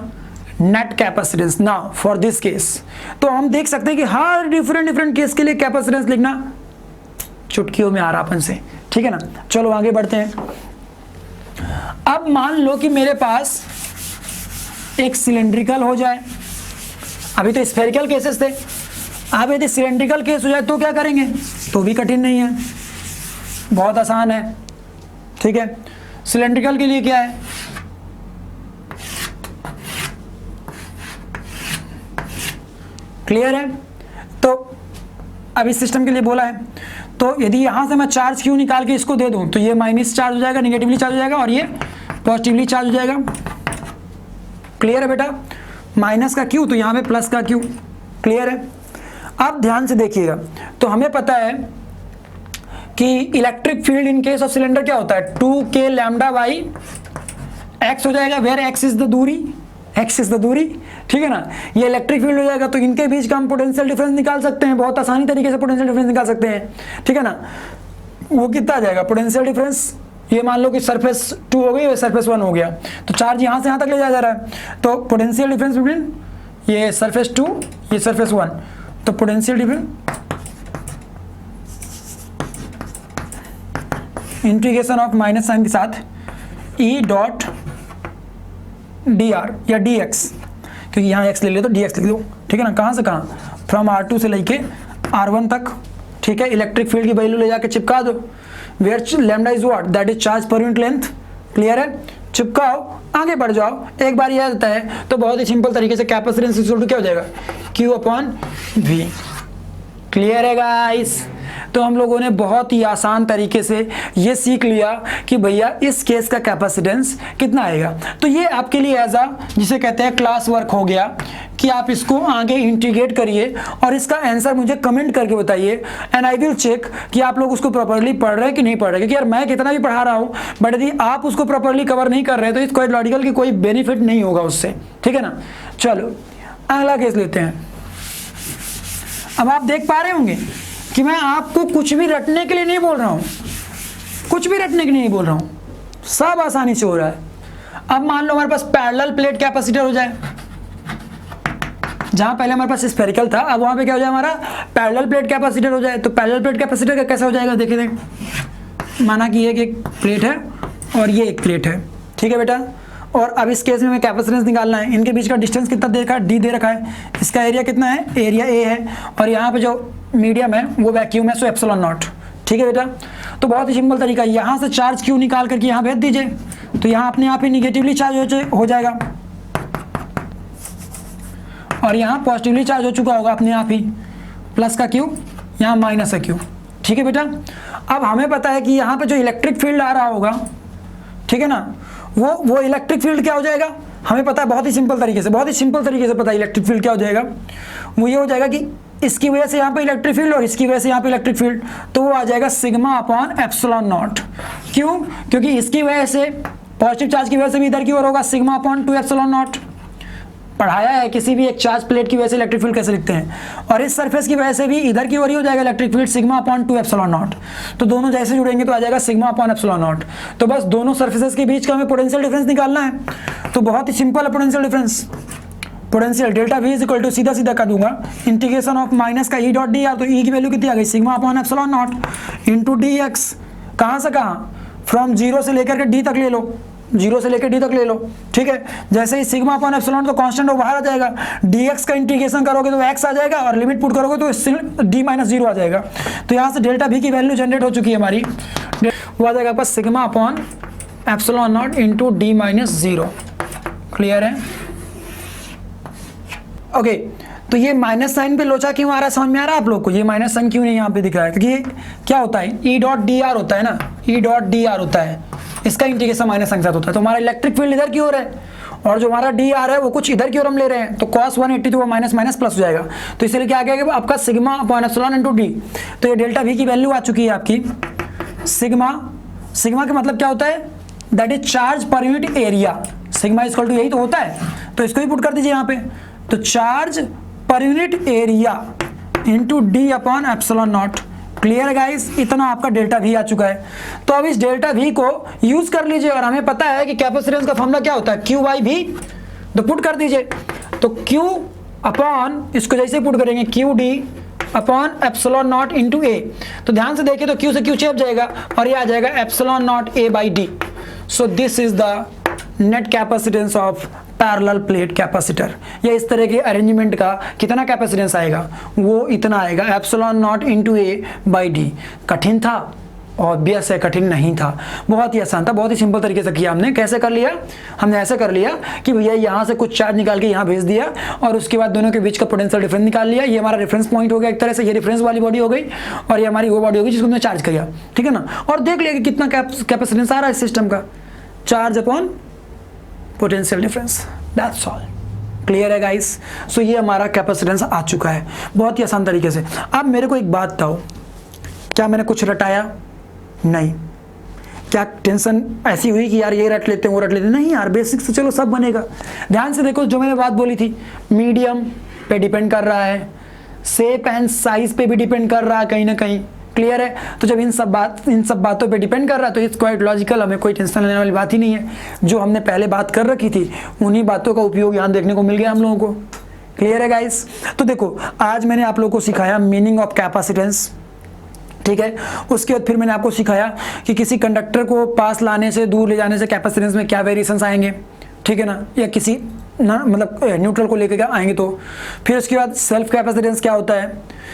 net capacitance now for this case. तो हम देख सकते हैं कि हर डिफरेंट केस के लिए कैपेसिटेंस लिखना चुटकियों में आ रहा अपन से, ठीक है ना। चलो आगे बढ़ते हैं। अब मान लो कि मेरे पास एक सिलेंड्रिकल हो जाए, अभी तो स्फेरिकल केसेस थे, अब यदि सिलेंड्रिकल केस हो जाए तो क्या करेंगे, तो भी कठिन नहीं है, बहुत आसान है, ठीक है। सिलेंड्रिकल के लिए क्या है, क्लियर है। तो अब इस सिस्टम के लिए बोला है, तो यदि यहां से मैं चार्ज क्यू निकाल के इसको दे दूं तो ये माइनस चार्ज हो जाएगा, निगेटिवली चार्ज हो जाएगा और ये पॉजिटिवली चार्ज हो जाएगा। क्लियर है बेटा, माइनस का क्यू तो यहाँ पे प्लस का क्यू। क्लियर है। आप ध्यान से देखिएगा, तो हमें पता है कि electric field in case of cylinder क्या होता है, 2k लैम्डा बाई एक्स हो जाएगा, वेयर एक्स इज द दूरी, एक्स इज द दूरी, ठीक है ना। ये इलेक्ट्रिक फील्ड हो जाएगा, तो इनके बीच का हम पोटेंशियल डिफरेंस निकाल सकते हैं, बहुत आसानी तरीके से पोटेंशियल डिफरेंस निकाल सकते हैं, ठीक है ना। वो कितना आ जाएगा पोटेंशियल डिफरेंस, ये मान लो कि सरफेस 2 हो गई और सरफेस 1 हो गया, तो चार्ज यहाँ से यहाँ तक ले जाया जा रहा है, तो पोटेंशियल डिफरेंस बिटवीन ये सरफेस 2 ये सरफेस 1, तो potential difference integration of minus sign के साथ ई डॉट डी आर या डी एक्स, क्योंकि यहाँ एक्स ले लिया तो डी एक्स लिख दो, ठीक है ना। कहाँ से कहाँ, फ्रॉम R2 से लेके R1 तक, ठीक है। इलेक्ट्रिक फील्ड की वैल्यू ले जाके चिपका दो, where lambda is what, that is charge per unit length. Clear है, चिपकाओ, आगे बढ़ जाओ। एक बार यह आता है तो बहुत ही सिंपल तरीके से कैपेसिटेंस इक्वल टू क्या हो जाएगा, Q अपॉन V। क्लियर है गाइस। तो हम लोगों ने बहुत ही आसान तरीके से ये सीख लिया कि भैया इस केस का कैपेसिटेंस कितना आएगा। तो ये आपके लिए एज आ जिसे कहते हैं क्लास वर्क हो गया कि आप इसको आगे इंटीग्रेट करिए और इसका आंसर मुझे कमेंट करके बताइए, एंड आई विल चेक कि आप लोग उसको प्रॉपर्ली पढ़ रहे हैं कि नहीं पढ़ रहे। क्योंकि यार मैं कितना भी पढ़ा रहा हूँ, बट यदि आप उसको प्रॉपर्ली कवर नहीं कर रहे हैं तो इस क्वाड्रेटिक लॉजिकल की कोई बेनिफिट नहीं होगा उससे, ठीक है ना। चलो अगला केस लेते हैं। अब आप देख पा रहे होंगे कि मैं आपको कुछ भी रटने के लिए नहीं बोल रहा हूँ, कुछ भी रटने के लिए नहीं बोल रहा हूँ, सब आसानी से हो रहा है। अब मान लो हमारे पास पैरेलल प्लेट कैपेसिटर हो जाए, जहां पहले हमारे पास स्फेरिकल था, अब वहां पे क्या हो जाए, हमारा पैरेलल प्लेट कैपेसिटर हो जाए। तो पैरेलल प्लेट कैपेसिटर का कैसा हो जाएगा, देखिए देख, माना कि ये एक प्लेट है और ये एक प्लेट है, ठीक है बेटा। और अब इस केस में हमें कैपेसिटेंस निकालना है। इनके बीच का डिस्टेंस कितना दे रखा है, डी दे रखा है। इसका एरिया कितना है, एरिया ए है, और यहाँ पे जो मीडियम है वो वैक्यूम है, सो एप्सिलॉन नॉट, ठीक है बेटा। तो बहुत ही सिंपल तरीका है, यहाँ से चार्ज क्यू निकाल करके यहाँ भेज दीजिए, तो यहाँ अपने आप ही निगेटिवली चार्ज हो जाएगा, और यहाँ पॉजिटिवली चार्ज हो चुका होगा अपने आप ही, प्लस का क्यू, यहाँ माइनस का क्यू, ठीक है बेटा। अब हमें पता है कि यहाँ पे जो इलेक्ट्रिक फील्ड आ रहा होगा, ठीक है ना, वो इलेक्ट्रिक फील्ड क्या हो जाएगा, हमें पता है बहुत ही सिंपल तरीके से पता है इलेक्ट्रिक फील्ड क्या हो जाएगा। वो ये हो जाएगा कि इसकी वजह से यहाँ पे इलेक्ट्रिक फील्ड और इसकी वजह से यहाँ पे इलेक्ट्रिक फील्ड, तो वो आ जाएगा सिग्मा अपॉन एप्सिलॉन नॉट। क्यों, क्योंकि इसकी वजह से पॉजिटिव चार्ज की वजह से भी इधर की ओर होगा सिग्मा अपॉन 2 एप्सिलॉन नॉट। पढ़ाया है किसी भी एक चार्ज प्लेट की वजह से इलेक्ट्रिक फील्ड कैसे लिखते हैं, और इस सरफेस की वजह से भी इधर की ओर ही हो जाएगा electric field sigma upon 2 epsilon not. तो दोनों जैसे जुड़ेंगे तो आ जाएगा सिग्मा अपॉन एप्सिलॉन नॉट। तो बस दोनों सरफेसेस के बीच का हमें पोटेंशियल डिफरेंस निकालना है। तो बहुत ही सिंपल है potential difference, potential delta V is equal to, सीधा कर दूंगा, इंटीग्रेशन ऑफ माइनस का ई डॉट डी आर, तो ई की वैल्यू कितनी आ गई, sigma upon epsilon naught into D x. कहाँ से कहाँ, फ्रॉम 0 से लेकर के डी तक ले लो, 0 से लेकर डी तक ले लो, ठीक है। जैसे ही सिग्मा अपॉन एप्सिलॉन तो कांस्टेंट वो बाहर आ जाएगा, dx का इंटीग्रेशन करोगे तो x आ जाएगा, और लिमिट पुट करोगे तो d माइनस 0 आ जाएगा। तो यहाँ से डेल्टा v की वैल्यू जनरेट हो चुकी है हमारी, वो आ जाएगा आपका sigma upon epsilon naught into D minus 0। Clear है, ओके। तो ये माइनस साइन पे लोचा क्यों आ रहा है, समझ में आ रहा है आप लोग को, ये माइनस साइन क्यों नहीं यहाँ पे दिख रहा है, क्योंकि क्या होता है, ई डॉट डी आर होता है ना, ई डॉट डी आर होता है, इसका इंटीग्रेशन माइनस साइन के साथ होता है। तो हमारा इलेक्ट्रिक फील्ड इधर की ओर है, और जो हमारा डी आर है वो कुछ इधर की ओर हम ले रहे हैं, तो cos 180 तो वो माइनस माइनस प्लस हो जाएगा। तो इसलिए क्या आ गया आपका sigma upon epsilon into D. तो ये डेल्टा वी की वैल्यू आ चुकी है आपकी, सिग्मा का मतलब क्या होता है, that is charge per unit area. Sigma equal to यही तो होता है, तो इसको ही पुट कर दीजिए यहाँ पे, तो charge per unit area into D upon epsilon not. Clear है गाइस, इतना आपका डेल्टा वी आ चुका है। तो अब इस डेल्टा वी को यूज कर लीजिए, और हमें पता है कि कैपेसिटेंस का फॉर्मूला क्या होता है, क्यू बाई वी, तो पुट कर दीजिए। तो क्यू अपॉन, इसको जैसे पुट करेंगे, Q D upon epsilon naught into A. तो ध्यान से देखिए, तो क्यू से क्यू चेप जाएगा और ये आ जाएगा epsilon not a by D. So this is the net capacitance of parallel plate capacitor. या इस तरह के अरेंजमेंट का कितना कैपेसिटेंस आएगा, वो इतना आएगा, epsilon naught into A by D. कठिन था, ऑब्वियस है कठिन नहीं था, बहुत ही आसान था, बहुत ही सिंपल तरीके से किया हमने। कैसे कर लिया, हमने ऐसे कर लिया कि भैया यहाँ से कुछ चार्ज निकाल के यहाँ भेज दिया, और उसके बाद दोनों के बीच का पोटेंशियल डिफरेंस निकाल लिया। ये हमारा रेफरेंस पॉइंट हो गया एक तरह से, ये रेफरेंस वाली बॉडी हो गई, और ये हमारी वो बॉडी होगी जिसको हमने चार्ज किया, ठीक है ना। और देख लिया कि कितना कैपेसिटेंस आ रहा है सिस्टम का, charge upon potential difference, that's all. Clear है गाइस। सो ये हमारा कैपेसिटेंस आ चुका है बहुत ही आसान तरीके से। अब मेरे को एक बात बताओ, क्या मैंने कुछ रटाया, नहीं। क्या टेंशन ऐसी हुई कि यार ये रट लेते हैं वो रट लेते हैं, नहीं यार, बेसिक से चलो सब बनेगा। ध्यान से देखो, जो मैंने बात बोली थी, मीडियम पे डिपेंड कर रहा है, शेप एंड साइज पे भी डिपेंड कर रहा है कहीं ना कहीं। क्लियर है। तो जब इन सब बातों पे डिपेंड कर रहा है तो इट्स क्वाइट लॉजिकल, हमें कोई टेंशन लेने वाली बात ही नहीं है। जो हमने पहले बात कर रखी थी उन्हीं बातों का उपयोग यहाँ देखने को मिल गया हम लोगों को। क्लियर है गाइस। तो देखो, आज मैंने आप लोगों को सिखाया मीनिंग ऑफ कैपेसिटेंस, ठीक है। उसके बाद फिर मैंने आपको सिखाया कि किसी कंडक्टर को पास लाने से दूर ले जाने से कैपेसिटेंस में क्या वेरिएशंस आएंगे, ठीक है ना, या किसी ना मतलब न्यूट्रल को लेकर आएंगे तो। फिर उसके बाद सेल्फ कैपेसिटेंस क्या होता है,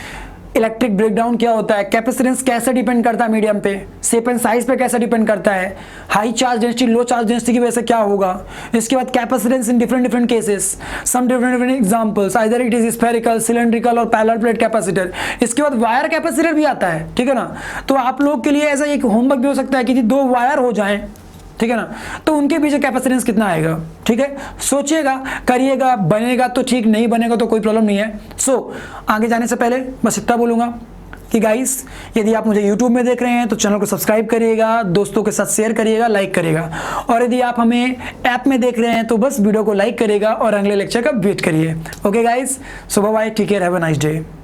इलेक्ट्रिक ब्रेकडाउन क्या होता है, कैपेसिटेंस कैसे डिपेंड करता है मीडियम पे, शेप एंड साइज पे कैसे डिपेंड करता है, high charge density low charge density की वजह से क्या होगा। इसके बाद capacitance in different cases, some different examples, either it is spherical, cylindrical और पैरेलल प्लेट कैपेसिटर। इसके बाद वायर कैपेसिटर भी आता है, ठीक है ना। तो आप लोग के लिए ऐसा एक होमवर्क भी हो सकता है कि दो वायर हो जाएं, ठीक है ना, तो उनके पीछे कैपेसिटेंस कितना आएगा, ठीक है। सोचिएगा, करिएगा, बनेगा तो ठीक, नहीं बनेगा तो कोई प्रॉब्लम नहीं है। सो आगे जाने से पहले बस इतना बोलूँगा कि गाइस, यदि आप मुझे YouTube में देख रहे हैं तो चैनल को सब्सक्राइब करिएगा, दोस्तों के साथ शेयर करिएगा, लाइक करिएगा, और यदि आप हमें ऐप में देख रहे हैं तो बस वीडियो को लाइक करिएगा और अगले लेक्चर का वेट करिए। Okay guys, so bye, take care, have a nice day.